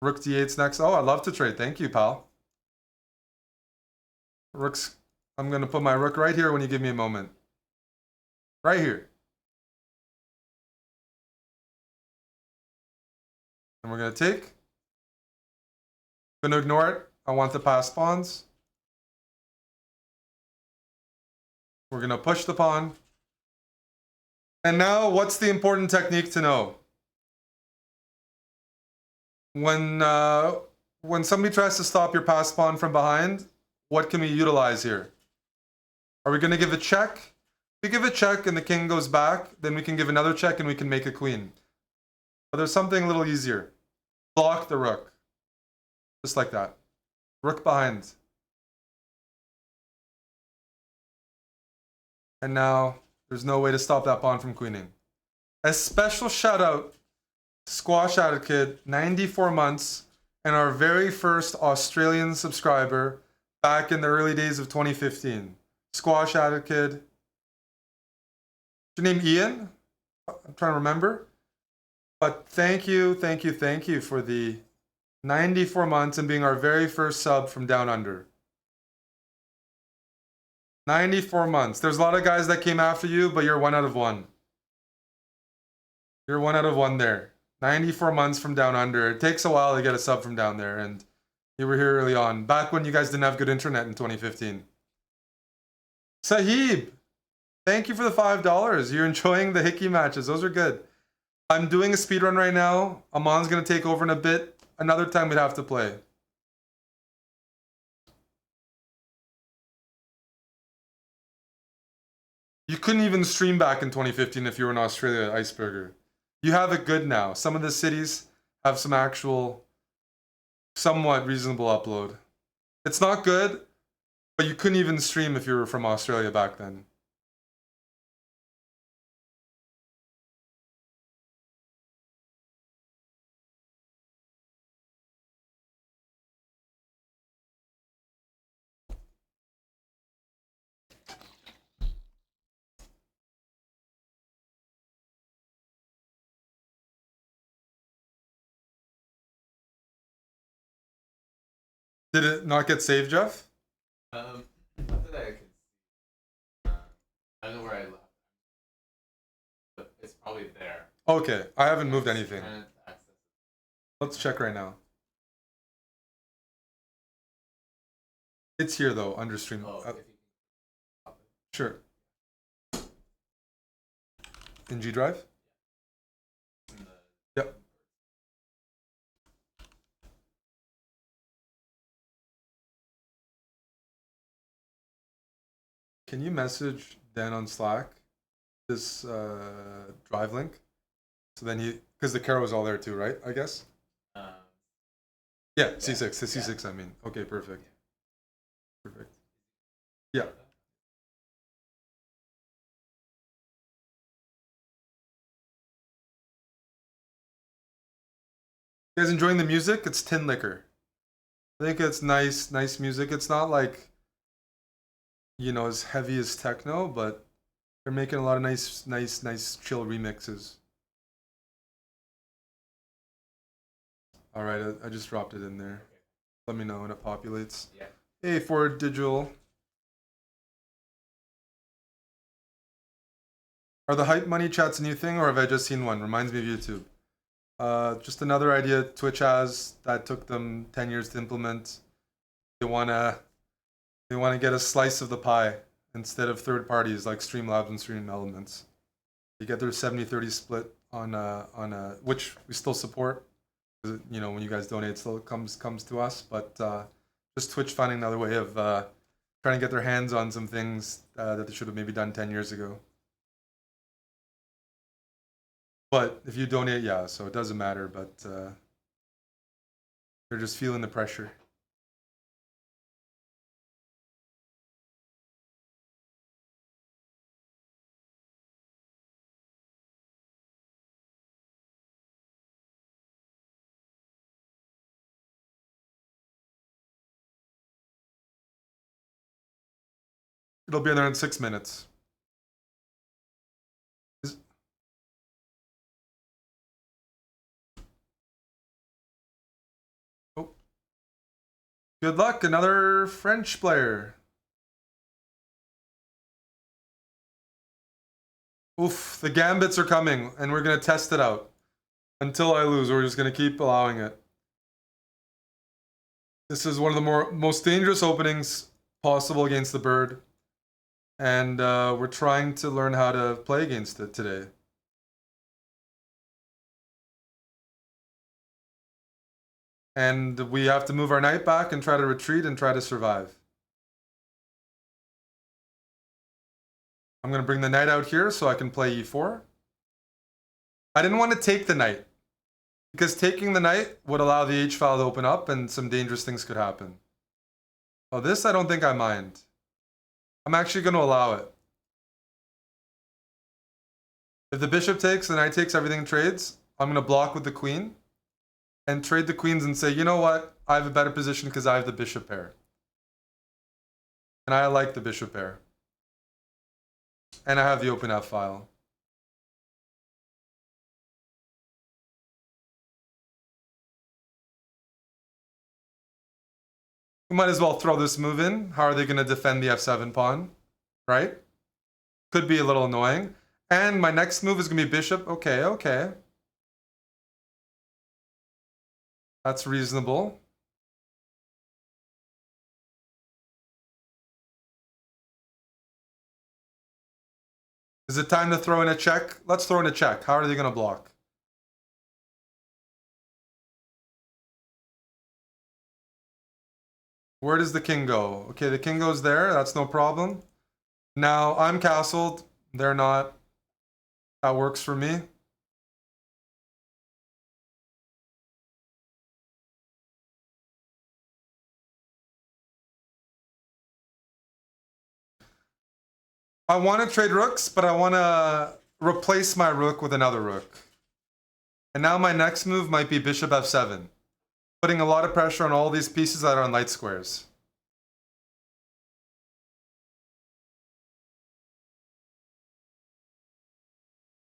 Rook d8's next. Oh, I'd love to trade. Thank you, pal. Rook's. I'm going to put my rook right here when you give me a moment. Right here. And we're going to take. I'm going to ignore it. I want the passed pawns. We're going to push the pawn. And now, what's the important technique to know? When somebody tries to stop your passed pawn from behind, what can we utilize here? Are we going to give a check? If we give a check and the king goes back, then we can give another check and we can make a queen. But there's something a little easier. Block the rook. Just like that. Rook behind. And now there's no way to stop that pawn from queening. A special shout out, Squash Addict Kid, 94 months, and our very first Australian subscriber back in the early days of 2015. Squash Addict Kid. Is your name Ian? I'm trying to remember. But thank you for the 94 months and being our very first sub from Down Under. 94 months. There's a lot of guys that came after you, but you're 1 out of 1. You're 1 out of 1 there. 94 months from Down Under. It takes a while to get a sub from down there, and you were here early on. Back when you guys didn't have good internet in 2015. Sahib, thank you for the $5. You're enjoying the Hickey matches. Those are good. I'm doing a speedrun right now. Amon's going to take over in a bit. Another time we'd have to play. You couldn't even stream back in 2015 if you were in Australia, Iceberger. You have it good now. Some of the cities have some actual, somewhat reasonable upload. It's not good, but you couldn't even stream if you were from Australia back then. Did it not get saved, Jeff? Not that I could see. I don't know where I left. But it's probably there. Okay, I haven't moved anything. Let's check right now. It's here though, under stream. Oh, if you can pop it. Sure. In G Drive? In the Yep. Can you message Dan on Slack this drive link? So then because the CARO is all there too, right? I guess? um, Yeah, C6, the yeah. C6 I mean. Okay, perfect. Perfect. Yeah. You guys enjoying the music? It's Tin Liquor. I think it's nice music. It's not like, you know, as heavy as techno, but they're making a lot of nice chill remixes. All right, I just dropped it in there. Let me know when it populates. Yeah. Hey, Ford Digital. Are the hype money chats a new thing, or have I just seen one? Reminds me of YouTube. Just another idea Twitch has that took them 10 years to implement. They wanna get a slice of the pie instead of third parties like Streamlabs and Stream Elements. They get their 70-30 split on which we still support. You know, when you guys donate, it still comes to us. But just Twitch finding another way of trying to get their hands on some things that they should have maybe done 10 years ago. But if you donate, yeah, so it doesn't matter. But they're just feeling the pressure. It'll be there in 6 minutes. Oh. Good luck, another French player. Oof, the gambits are coming, and we're gonna test it out. Until I lose, we're just gonna keep allowing it. This is one of the most dangerous openings possible against the bird. And we're trying to learn how to play against it today. And we have to move our knight back and try to retreat and try to survive. I'm going to bring the knight out here so I can play e4. I didn't want to take the knight, because taking the knight would allow the h-file to open up and some dangerous things could happen. Oh, this I don't think I mind. I'm actually going to allow it. If the bishop takes, the knight takes, everything trades, I'm going to block with the queen and trade the queens and say, you know what? I have a better position because I have the bishop pair. And I like the bishop pair. And I have the open F file. We might as well throw this move in. How are they going to defend the f7 pawn? Right? Could be a little annoying. And my next move is going to be bishop. Okay, okay. That's reasonable. Is it time to throw in a check? Let's throw in a check. How are they going to block? Where does the king go? Okay, the king goes there. That's no problem. Now I'm castled. They're not. That works for me. I want to trade rooks, but I want to replace my rook with another rook. And now my next move might be bishop f7, putting a lot of pressure on all these pieces that are on light squares.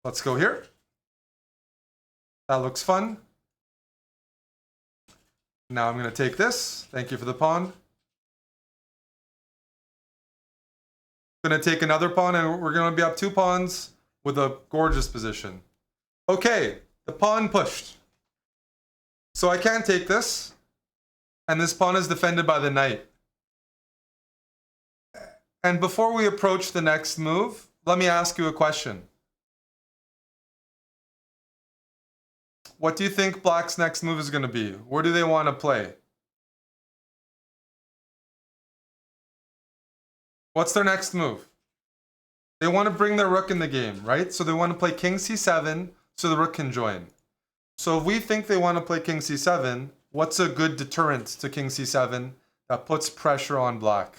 Let's go here. That looks fun. Now I'm going to take this. Thank you for the pawn. Going to take another pawn, and we're going to be up 2 pawns with a gorgeous position. Okay, the pawn pushed. So I can't take this, and this pawn is defended by the knight. And before we approach the next move, let me ask you a question. What do you think Black's next move is going to be? Where do they want to play? What's their next move? They want to bring their rook in the game, right? So they want to play king c7 so the rook can join. So if we think they want to play king c7, what's a good deterrent to king c7 that puts pressure on Black?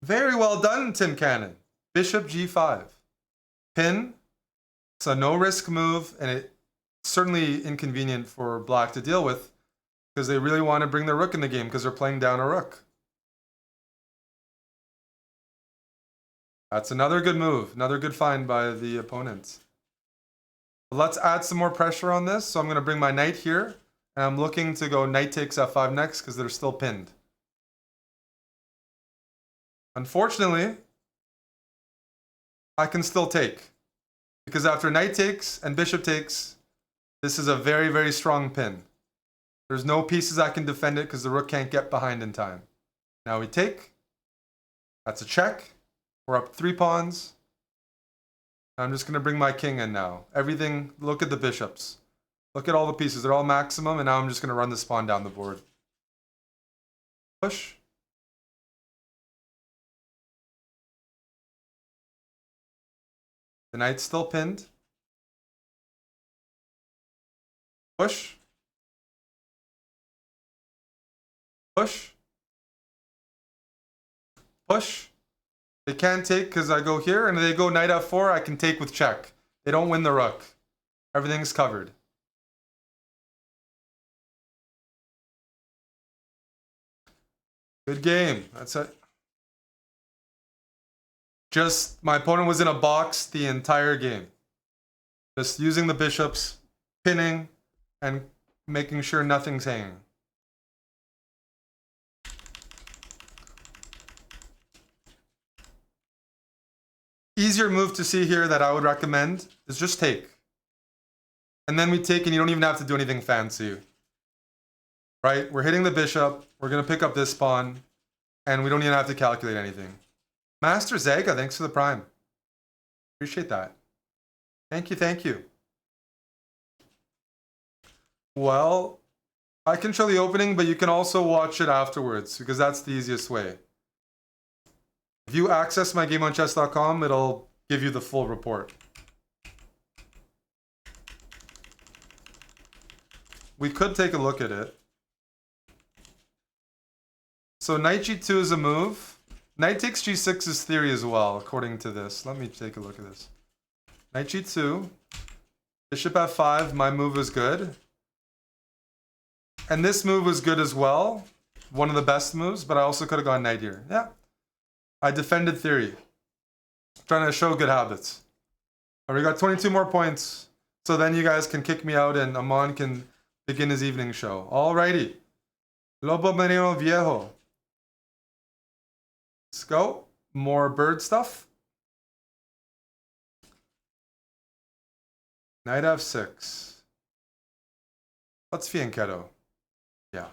Very well done, Tim Cannon. Bishop g5. Pin. It's a no-risk move, and it's certainly inconvenient for Black to deal with because they really want to bring their rook in the game because they're playing down a rook. That's another good move, another good find by the opponent. Let's add some more pressure on this. So I'm going to bring my knight here, and I'm looking to go knight takes f5 next because they're still pinned. Unfortunately, I can still take. Because after knight takes and bishop takes, this is a very, very strong pin. There's no pieces that can defend it because the rook can't get behind in time. Now we take. That's a check. We're up 3 pawns. I'm just going to bring my king in now. Everything, look at the bishops. Look at all the pieces. They're all maximum, and now I'm just going to run this pawn down the board. Push. The knight's still pinned. Push. Push. Push. They can't take because I go here, and if they go knight f4, I can take with check. They don't win the rook. Everything's covered. Good game. That's it. Just, my opponent was in a box the entire game. Just using the bishops, pinning, and making sure nothing's hanging. Easier move to see here that I would recommend is just take. And then we take, and you don't even have to do anything fancy. Right? We're hitting the bishop. We're going to pick up this pawn. And we don't even have to calculate anything. Master Zega, thanks for the prime. Appreciate that. Thank you, thank you. Well, I can show the opening, but you can also watch it afterwards because that's the easiest way. If you access mygameonchess.com, it'll give you the full report. We could take a look at it. So knight g2 is a move. Knight takes g6 is theory as well, according to this. Let me take a look at this. Knight g2. Bishop f5, my move is good. And this move was good as well. One of the best moves, but I also could have gone knight here. Yeah. I defended theory. Trying to show good habits. But we got 22 more points. So then you guys can kick me out and Amon can begin his evening show. Alrighty. Lobo Marino Viejo. Let's go. More bird stuff. Knight f6. Let's fianchetto. Yeah.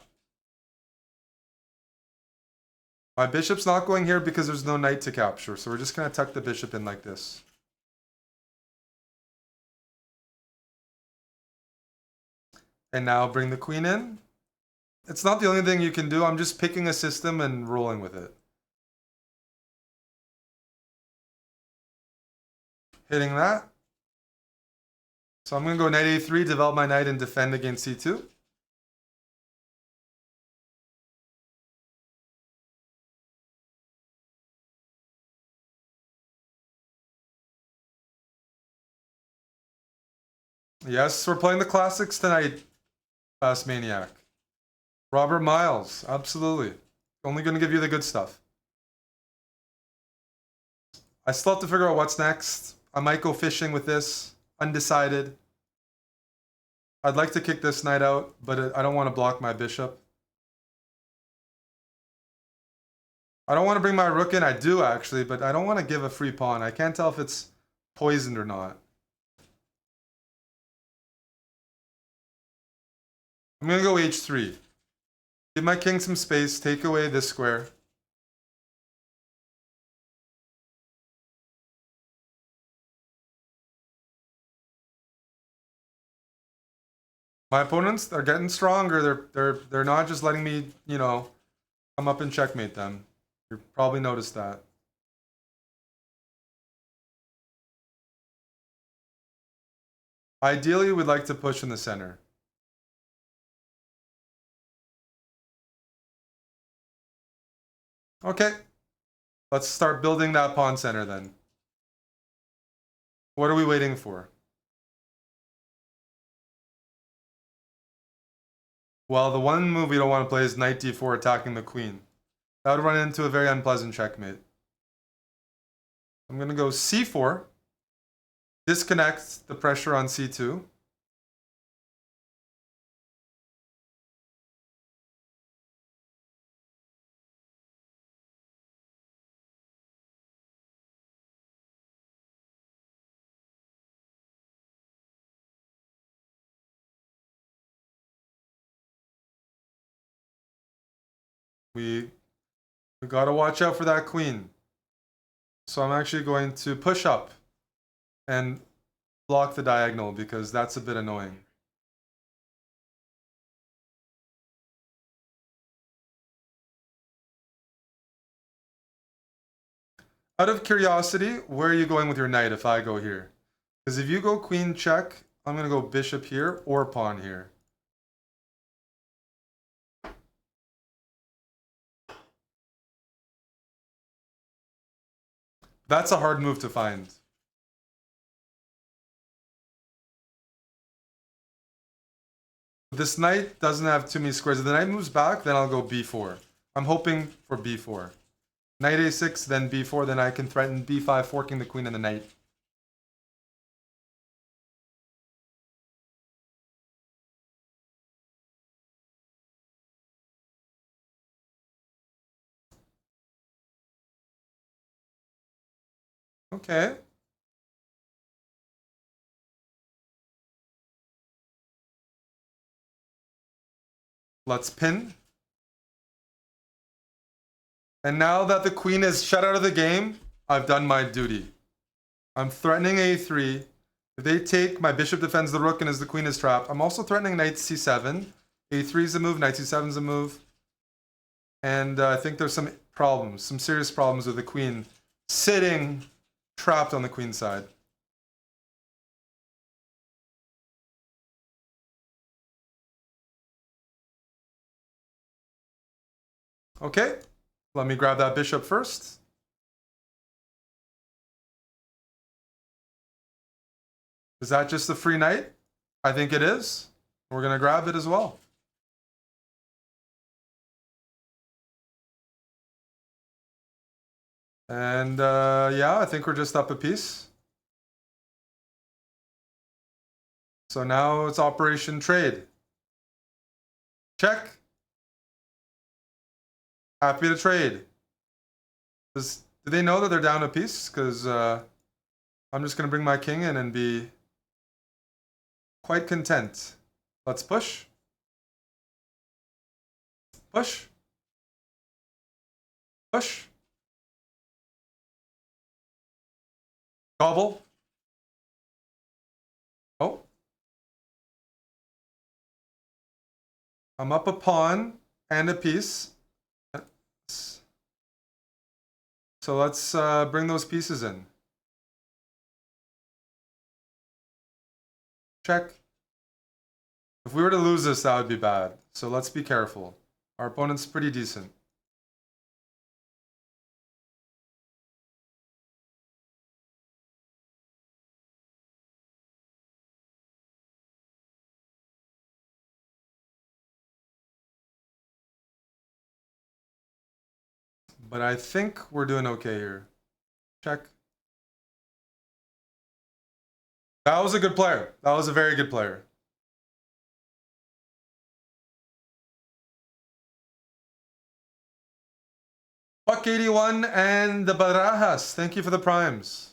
My bishop's not going here because there's no knight to capture, so we're just going to tuck the bishop in like this. And now bring the queen in. It's not the only thing you can do. I'm just picking a system and rolling with it. Hitting that. So I'm going to go knight a3, develop my knight, and defend against c2. Yes, we're playing the classics tonight, Fast Maniac. Robert Miles, absolutely. Only going to give you the good stuff. I still have to figure out what's next. I might go fishing with this. Undecided. I'd like to kick this knight out, but I don't want to block my bishop. I don't want to bring my rook in. I do, actually, but I don't want to give a free pawn. I can't tell if it's poisoned or not. I'm going to go h3. Give my king some space. Take away this square. My opponents are getting stronger. They're not just letting me, you know, come up and checkmate them. You probably noticed that. Ideally, we'd like to push in the center. Okay. Let's start building that pawn center then. What are we waiting for? Well, the one move we don't want to play is knight d4 attacking the queen. That would run into a very unpleasant checkmate. I'm going to go c4. Disconnect the pressure on c2. We gotta watch out for that queen. So I'm actually going to push up and block the diagonal because that's a bit annoying. Out of curiosity, where are you going with your knight if I go here? Because if you go queen check, I'm going to go bishop here or pawn here. That's a hard move to find. This knight doesn't have too many squares. If the knight moves back, then I'll go b4. I'm hoping for b4. Knight a6, then b4, then I can threaten b5, forking the queen and the knight. Okay. Let's pin. And now that the queen is shut out of the game, I've done my duty. I'm threatening a3. If they take, my bishop defends the rook and as the queen is trapped. I'm also threatening knight c7. a3 is a move, knight c7 is a move. And I think there's some problems, some serious problems with the queen sitting trapped on the queen side. Okay, let me grab that bishop first. Is that just a free knight? I think it is. We're going to grab it as well. And yeah, I think we're just up a piece. So now it's Operation Trade. Check. Happy to trade. Do they know that they're down a piece? Because I'm just going to bring my king in and be quite content. Let's push. Push. Push. Gobble. Oh. I'm up a pawn and a piece. So let's bring those pieces in. Check. If we were to lose this, that would be bad. So let's be careful. Our opponent's pretty decent. But I think we're doing okay here. Check. That was a good player. That was a very good player. Buck 81 and the Barajas. Thank you for the primes.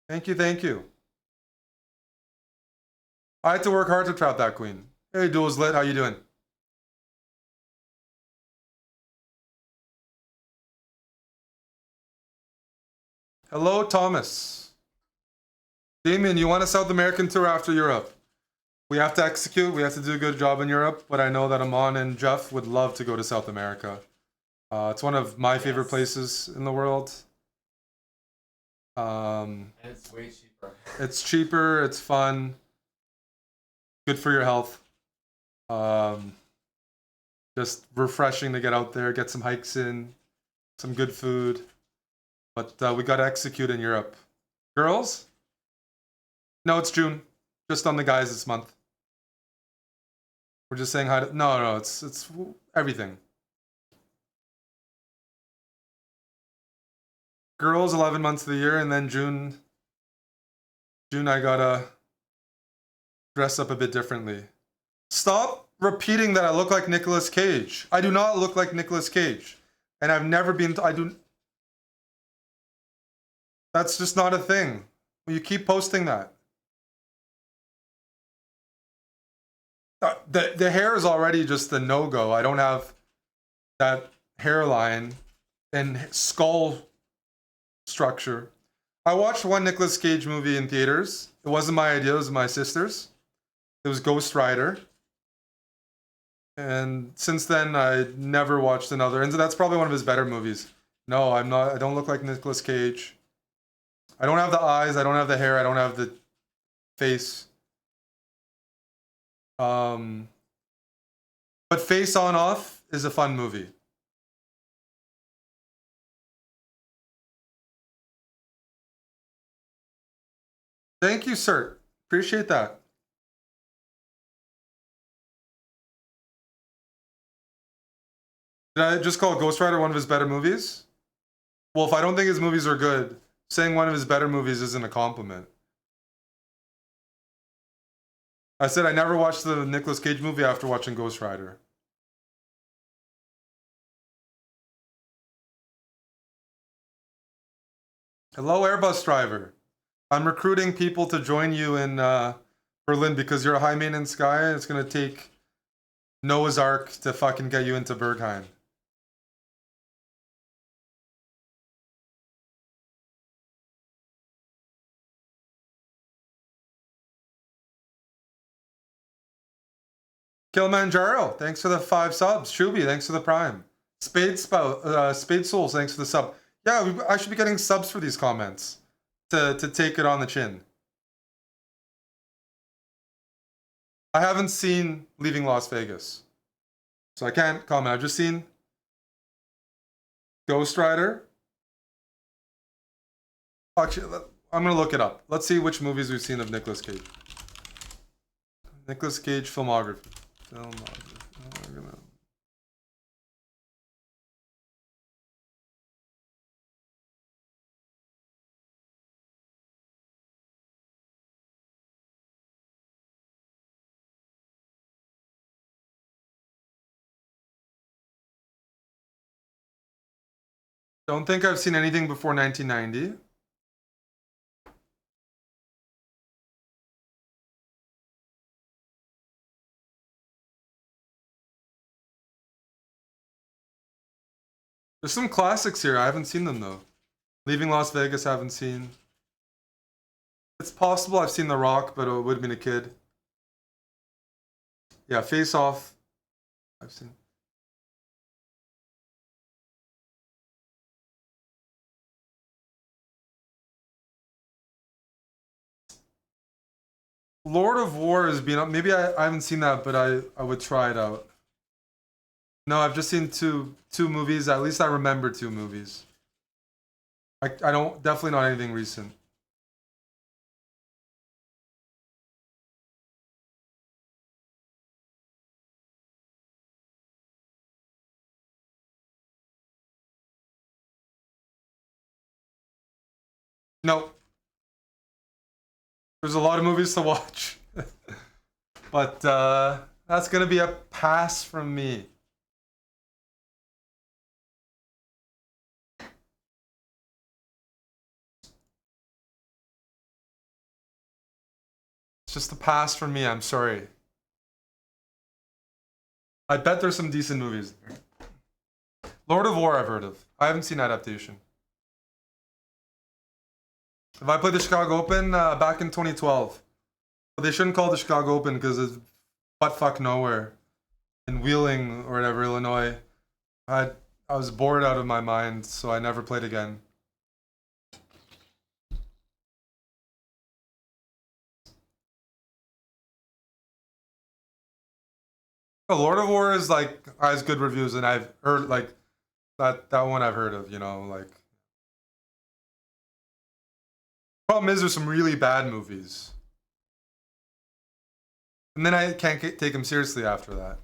Thank you, thank you. I had to work hard to trap that queen. Hey, Duels Lit, how you doing? Hello, Thomas. Damien, you want a South American tour after Europe? We have to execute. We have to do a good job in Europe, but I know that Amon and Jeff would love to go to South America. It's one of my favorite places in the world. And it's way cheaper. It's cheaper. It's fun. Good for your health. Just refreshing to get out there, get some hikes in, some good food. But we got to execute in Europe. Girls? No, it's June. Just on the guys this month. We're just saying hi to... No, it's everything. Girls, 11 months of the year, and then June I gotta dress up a bit differently. Stop repeating that I look like Nicolas Cage. I do not look like Nicolas Cage. And I've never been... That's just not a thing. You keep posting that. The hair is already just a no-go. I don't have that hairline and skull structure. I watched one Nicolas Cage movie in theaters. It wasn't my idea, it was my sister's. It was Ghost Rider. And since then, I never watched another. And that's probably one of his better movies. No, I'm not. I don't look like Nicolas Cage. I don't have the eyes. I don't have the hair. I don't have the face. But Face On Off is a fun movie. Thank you, sir. Appreciate that. Did I just call Ghost Rider one of his better movies? Well, if I don't think his movies are good, saying one of his better movies isn't a compliment. I said I never watched the Nicolas Cage movie after watching Ghost Rider. Hello, Airbus driver. I'm recruiting people to join you in Berlin because you're a high maintenance guy and it's gonna take Noah's Ark to fucking get you into Berghain. Kilimanjaro, thanks for the 5 subs. Shubi, thanks for the prime. Spade Souls, thanks for the sub. Yeah, I should be getting subs for these comments to take it on the chin. I haven't seen Leaving Las Vegas, so I can't comment. I've just seen Ghost Rider. Actually, I'm gonna look it up. Let's see which movies we've seen of Nicolas Cage. Nicolas Cage filmography. Don't think I've seen anything before 1990. There's some classics here. I haven't seen them though. Leaving Las Vegas, I haven't seen. It's possible I've seen The Rock, but it would have been a kid. Yeah, Face Off. I've seen. Lord of War has been up. Maybe I haven't seen that, but I would try it out. No, I've just seen two movies. At least I remember 2 movies. I don't, definitely not anything recent. No. There's a lot of movies to watch. But that's gonna be a pass from me. It's just a pass from me, I'm sorry. I bet there's some decent movies there. Lord of War I've heard of. I haven't seen adaptation. If I played the Chicago Open back in 2012, but they shouldn't call it the Chicago Open because it's buttfuck nowhere in Wheeling or whatever, Illinois. I was bored out of my mind, so I never played again. Oh, Lord of War is like has good reviews, and I've heard like that one I've heard of. You know, like problem is there's some really bad movies, and then I can't take them seriously after that.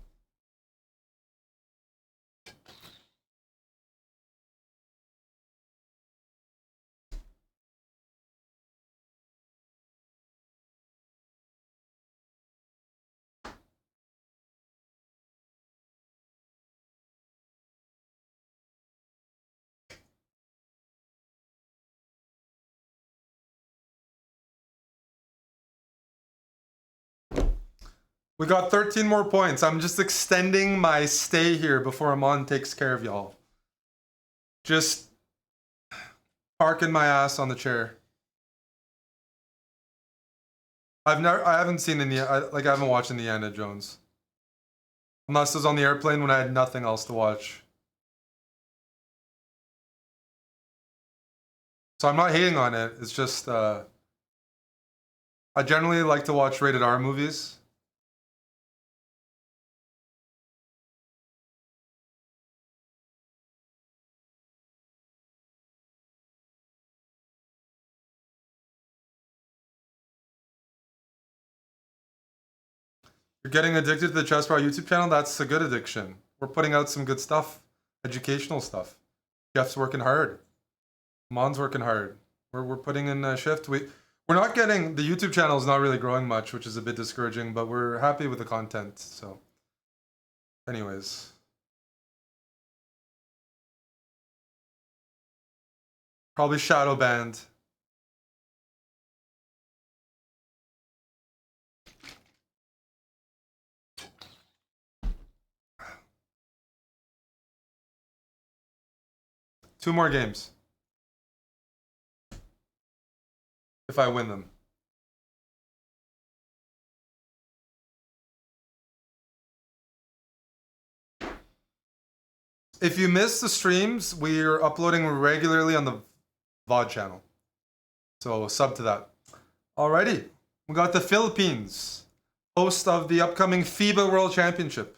We got 13 more points. I'm just extending my stay here before Amon takes care of y'all. Just parking my ass on the chair. I haven't seen I haven't watched Indiana Jones. Unless it was on the airplane when I had nothing else to watch. So I'm not hating on it. It's just I generally like to watch rated R movies. You're getting addicted to the Chess Bar YouTube channel? That's a good addiction. We're putting out some good stuff. Educational stuff. Jeff's working hard. Mon's working hard. We're putting in a shift. We're not getting the YouTube channel is not really growing much, which is a bit discouraging, but we're happy with the content. So anyways. Probably shadow banned. Two more games. If I win them. If you miss the streams, we're uploading regularly on the VOD channel. So sub to that. Alrighty. We got the Philippines, host of the upcoming FIBA World Championship,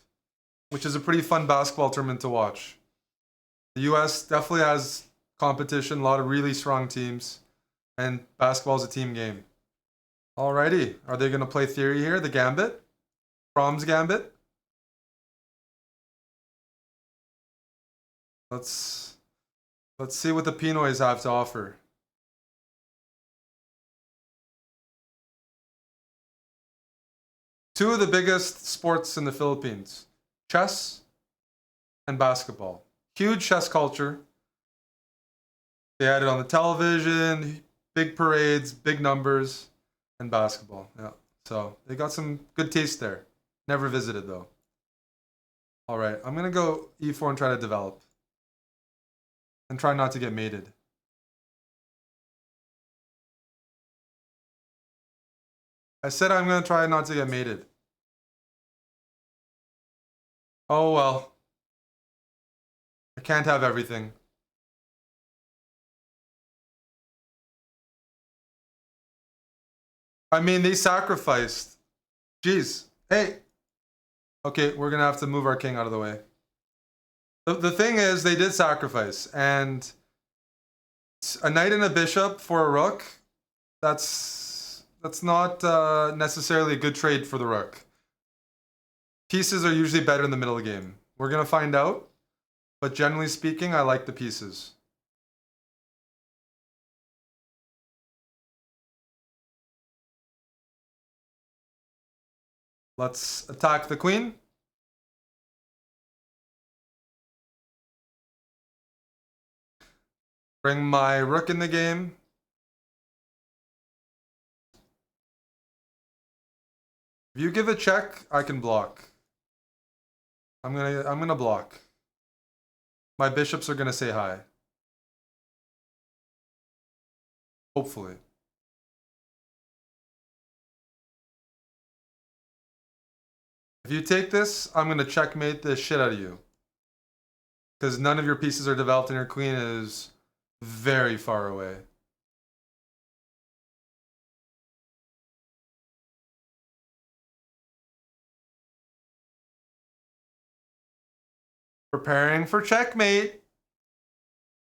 which is a pretty fun basketball tournament to watch. The US definitely has competition, a lot of really strong teams, and basketball is a team game. Alrighty. Are they going to play theory here? The Gambit? Brom's Gambit? Let's see what the Pinoys have to offer. Two of the biggest sports in the Philippines, chess and basketball. Huge chess culture. They had it on the television, big parades, big numbers, and basketball. Yeah. So they got some good taste there. Never visited though. All right, I'm going to go e4 and try to develop. And try not to get mated. I said I'm going to try not to get mated. Oh well. I can't have everything. I mean, they sacrificed. Jeez. Hey. Okay, we're going to have to move our king out of the way. The thing is, they did sacrifice. And a knight and a bishop for a rook, that's not necessarily a good trade for the rook. Pieces are usually better in the middle of the game. We're going to find out. But generally speaking, I like the pieces. Let's attack the queen. Bring my rook in the game. If you give a check, I can block. I'm gonna block. My bishops are gonna say hi. Hopefully. If you take this, I'm going to checkmate the shit out of you. Because none of your pieces are developed and your queen is very far away. Preparing for checkmate.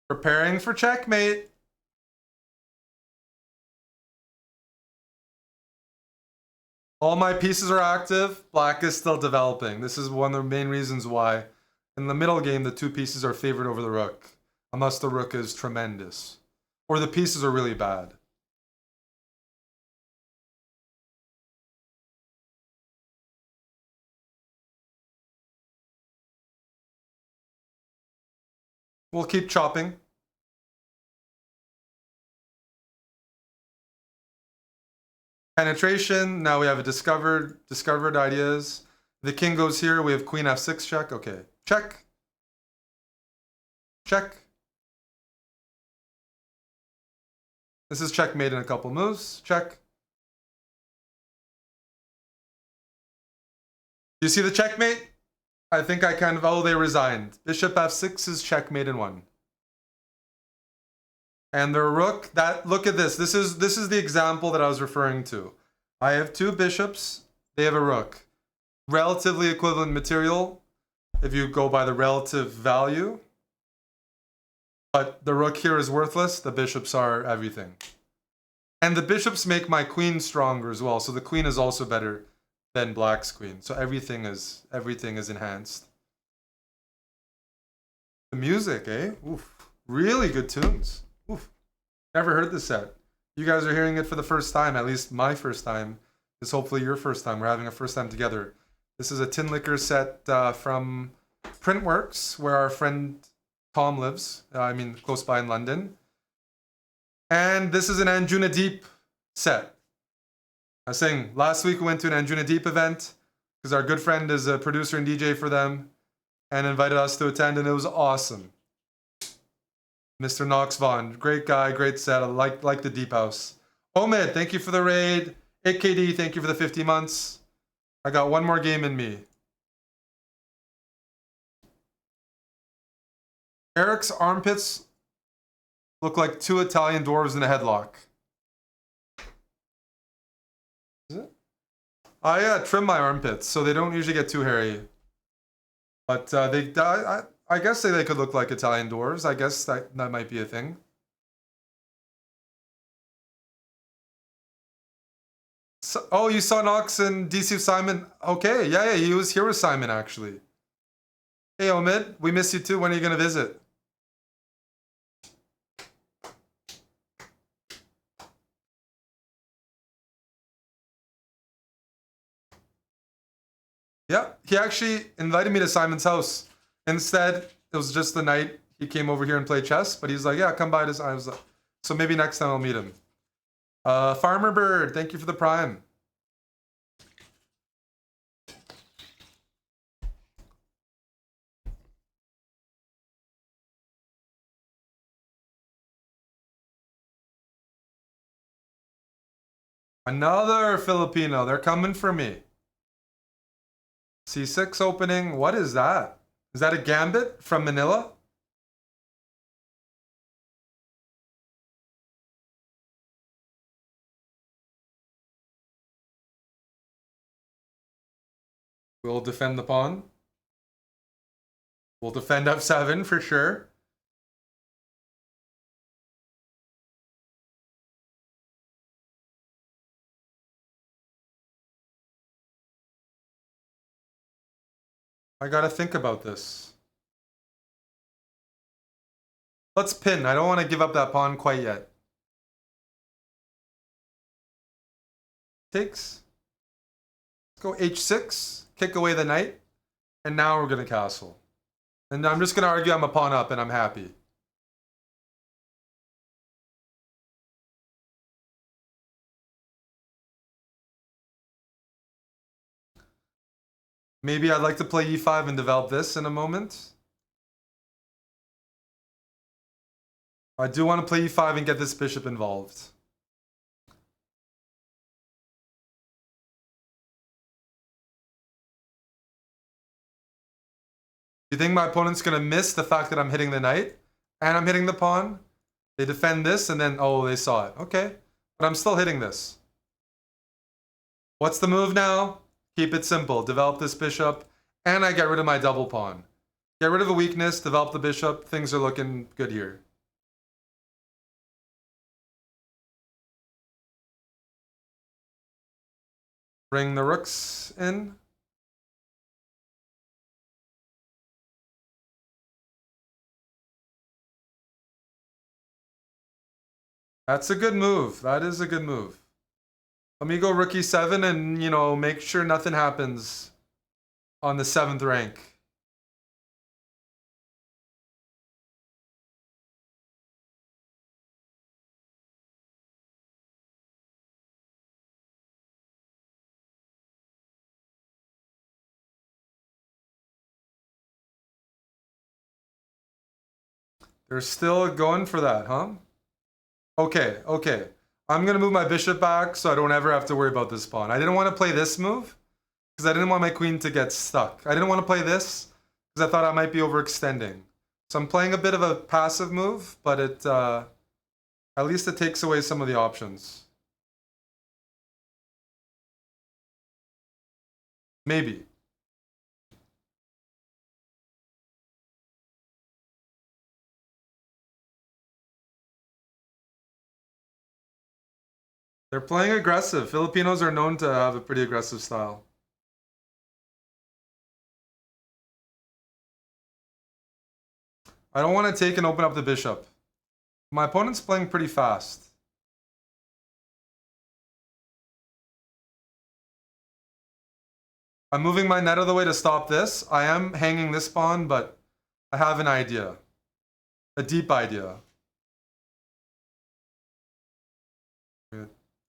Preparing for checkmate. All my pieces are active. Black is still developing. This is one of the main reasons why in the middle game the two pieces are favored over the rook. Unless the rook is tremendous. Or the pieces are really bad. We'll keep chopping. Penetration. Now we have a discovered ideas. The king goes here. We have queen f6 check. Okay. Check. Check. This is checkmate in a couple moves. Check. You see the checkmate? I think I kind of... Oh, they resigned. Bishop f6 is checkmate in one. And the rook... Look at this. This is the example that I was referring to. I have two bishops. They have a rook. Relatively equivalent material, if you go by the relative value. But the rook here is worthless. The bishops are everything. And the bishops make my queen stronger as well. So the queen is also better than black's queen. So everything is enhanced. The music, eh? Oof. Really good tunes. Oof. Never heard this set. You guys are hearing it for the first time. At least my first time is hopefully your first time. We're having a first time together. This is a Tin Liquor set from Printworks, where our friend Tom lives. Close by in London. And this is an Anjuna Deep set. I was saying, last week we went to an Anjuna Deep event because our good friend is a producer and DJ for them and invited us to attend, and it was awesome. Mr. Knox Vaughn, great guy, great set. I like the Deep House. Omid, thank you for the raid. AKD, thank you for the 50 months. I got one more game in me. Eric's armpits look like two Italian dwarves in a headlock. Is it? I trim my armpits, so they don't usually get too hairy. But I guess they could look like Italian dwarves. I guess that might be a thing. So, oh, you saw Knox and DC Simon? Okay, yeah, he was here with Simon, actually. Hey, Omid, we miss you too. When are you going to visit? Yeah, he actually invited me to Simon's house. Instead, it was just the night he came over here and played chess, but he's like, yeah, come by this. I was like, so maybe next time I'll meet him. Farmer Bird, thank you for the prime. Another Filipino. They're coming for me. C6 opening. What is that? Is that a gambit from Manila? We'll defend the pawn. We'll defend f7 for sure. I gotta think about this. Let's pin. I don't want to give up that pawn quite yet. Takes. Let's go h6. Kick away the knight. And now we're gonna castle. And I'm just gonna argue I'm a pawn up and I'm happy. Maybe I'd like to play e5 and develop this in a moment. I do want to play e5 and get this bishop involved. You think my opponent's gonna miss the fact that I'm hitting the knight and I'm hitting the pawn? They defend this and then, oh, they saw it. Okay, but I'm still hitting this. What's the move now? Keep it simple. Develop this bishop, and I get rid of my double pawn. Get rid of a weakness, develop the bishop. Things are looking good here. Bring the rooks in. That's a good move. That is a good move. Let me go rook e7 and, you know, make sure nothing happens on the 7th rank. They're still going for that, huh? Okay, okay. I'm going to move my bishop back so I don't ever have to worry about this pawn. I didn't want to play this move because I didn't want my queen to get stuck. I didn't want to play this because I thought I might be overextending. So I'm playing a bit of a passive move, but it at least it takes away some of the options. Maybe. They're playing aggressive. Filipinos are known to have a pretty aggressive style. I don't want to take and open up the bishop. My opponent's playing pretty fast. I'm moving my knight out of the way to stop this. I am hanging this pawn, but I have an idea. A deep idea.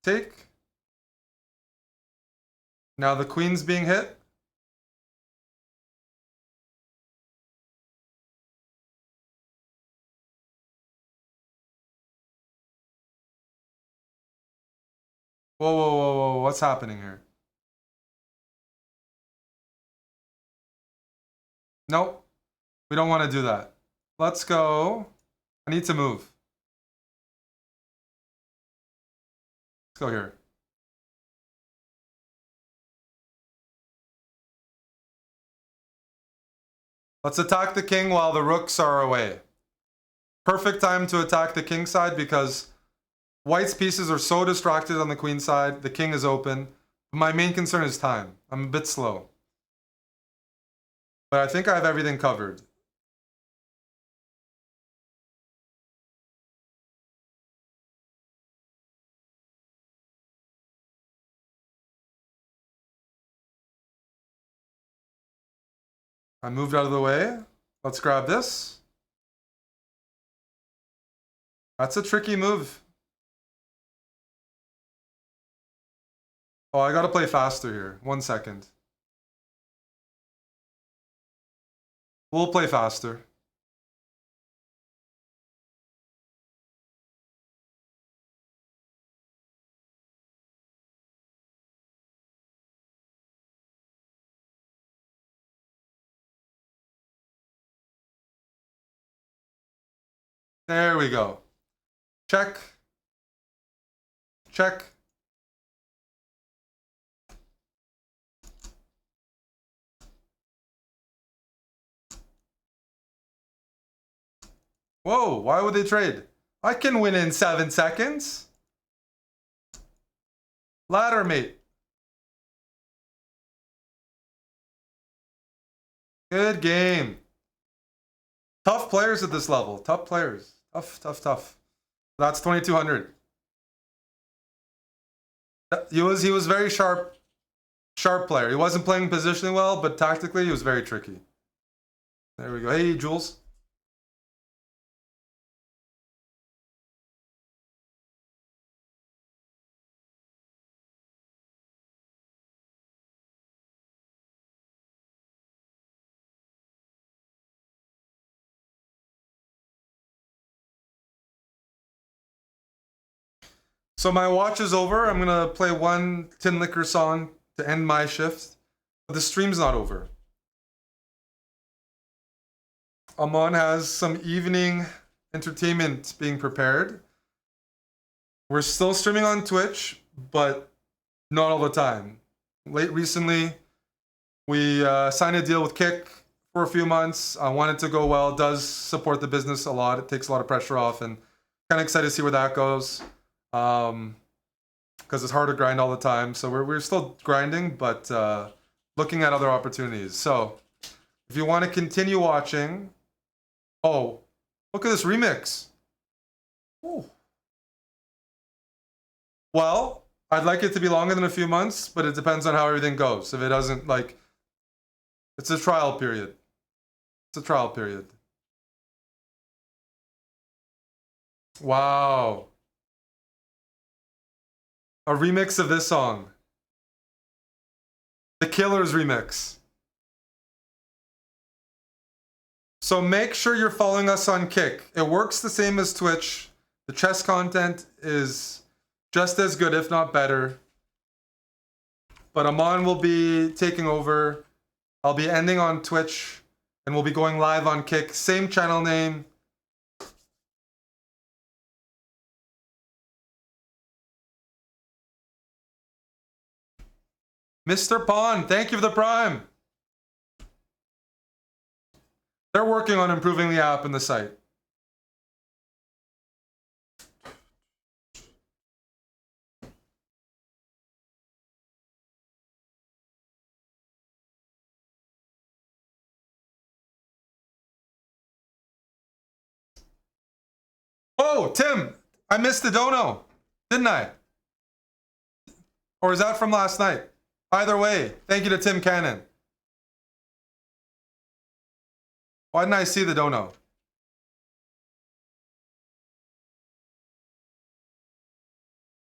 Take. Now the queen's being hit. Whoa, whoa, whoa, whoa, what's happening here? Nope. We don't want to do that. Let's go. I need to move. Let's go here. Let's attack the king while the rooks are away. Perfect time to attack the king side because white's pieces are so distracted on the queen side. The king is open. My main concern is time. I'm a bit slow. But I think I have everything covered. I moved out of the way. Let's grab this. That's a tricky move. Oh, I gotta play faster here. 1 second. We'll play faster. There we go. Check. Check. Whoa, why would they trade? I can win in 7 seconds. Ladder mate. Good game. Tough players at this level. Tough players. Tough, tough, tough. That's 2200. He was very sharp player. He wasn't playing positioning well, but tactically he was very tricky. There we go. Hey, Jules. So my watch is over. I'm gonna play one Tin Liquor song to end my shift. But the stream's not over. Amon has some evening entertainment being prepared. We're still streaming on Twitch, but not all the time. Recently, we signed a deal with Kick for a few months. I want it to go well. It does support the business a lot. It takes a lot of pressure off, and kind of excited to see where that goes. Because it's hard to grind all the time. So we're still grinding, but looking at other opportunities. So if you want to continue watching, oh, look at this remix. Ooh. Well, I'd like it to be longer than a few months, but it depends on how everything goes. If it doesn't, like, it's a trial period. It's a trial period. Wow. A remix of this song. The Killers remix. So make sure you're following us on Kick. It works the same as Twitch. The chess content is just as good, if not better. But Amon will be taking over. I'll be ending on Twitch, and we'll be going live on Kick. Same channel name. Mr. Pond, thank you for the Prime. They're working on improving the app and the site. Oh, Tim, I missed the dono, didn't I? Or is that from last night? Either way, thank you to Tim Cannon. Why didn't I see the dono?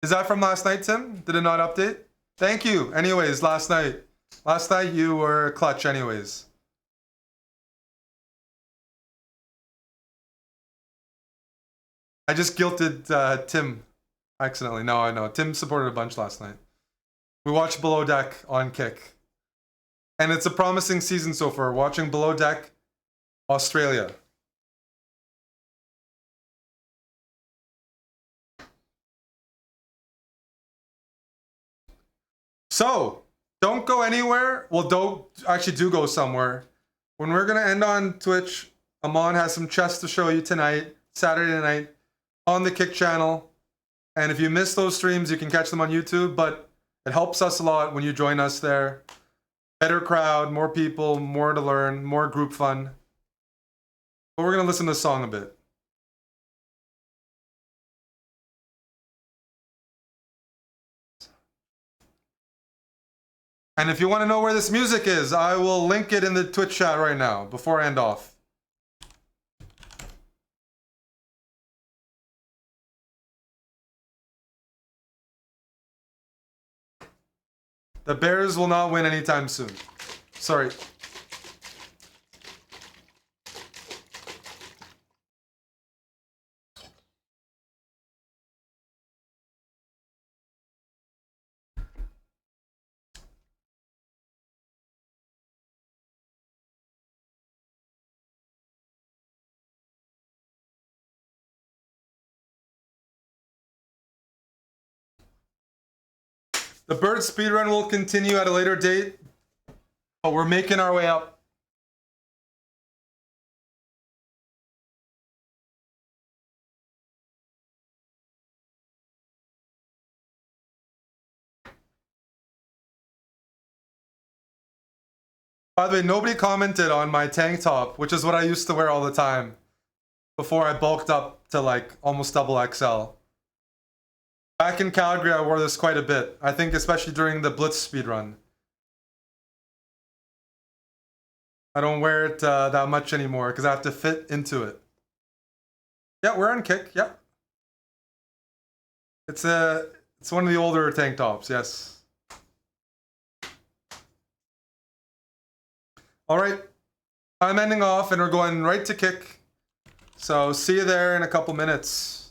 Is that from last night, Tim? Did it not update? Thank you. Anyways, last night. Last night you were clutch anyways. I just guilted Tim accidentally. No, I know. Tim supported a bunch last night. We watched Below Deck on Kick. And it's a promising season so far. Watching Below Deck, Australia. So, don't go anywhere. Well, do go somewhere. When we're going to end on Twitch, Amon has some chess to show you tonight, Saturday night, on the Kick channel. And if you miss those streams, you can catch them on YouTube, but it helps us a lot when you join us there. Better crowd, more people, more to learn, more group fun. But we're going to listen to the song a bit. And if you want to know where this music is, I will link it in the Twitch chat right now before I end off. The Bears will not win anytime soon. Sorry. The bird speedrun will continue at a later date, but we're making our way up. By the way, nobody commented on my tank top, which is what I used to wear all the time before I bulked up to like almost double XL. Back in Calgary, I wore this quite a bit. I think especially during the Blitz speedrun. I don't wear it that much anymore because I have to fit into it. Yeah, we're on Kick. Yeah. It's one of the older tank tops, yes. All right, I'm ending off and we're going right to Kick. So see you there in a couple minutes.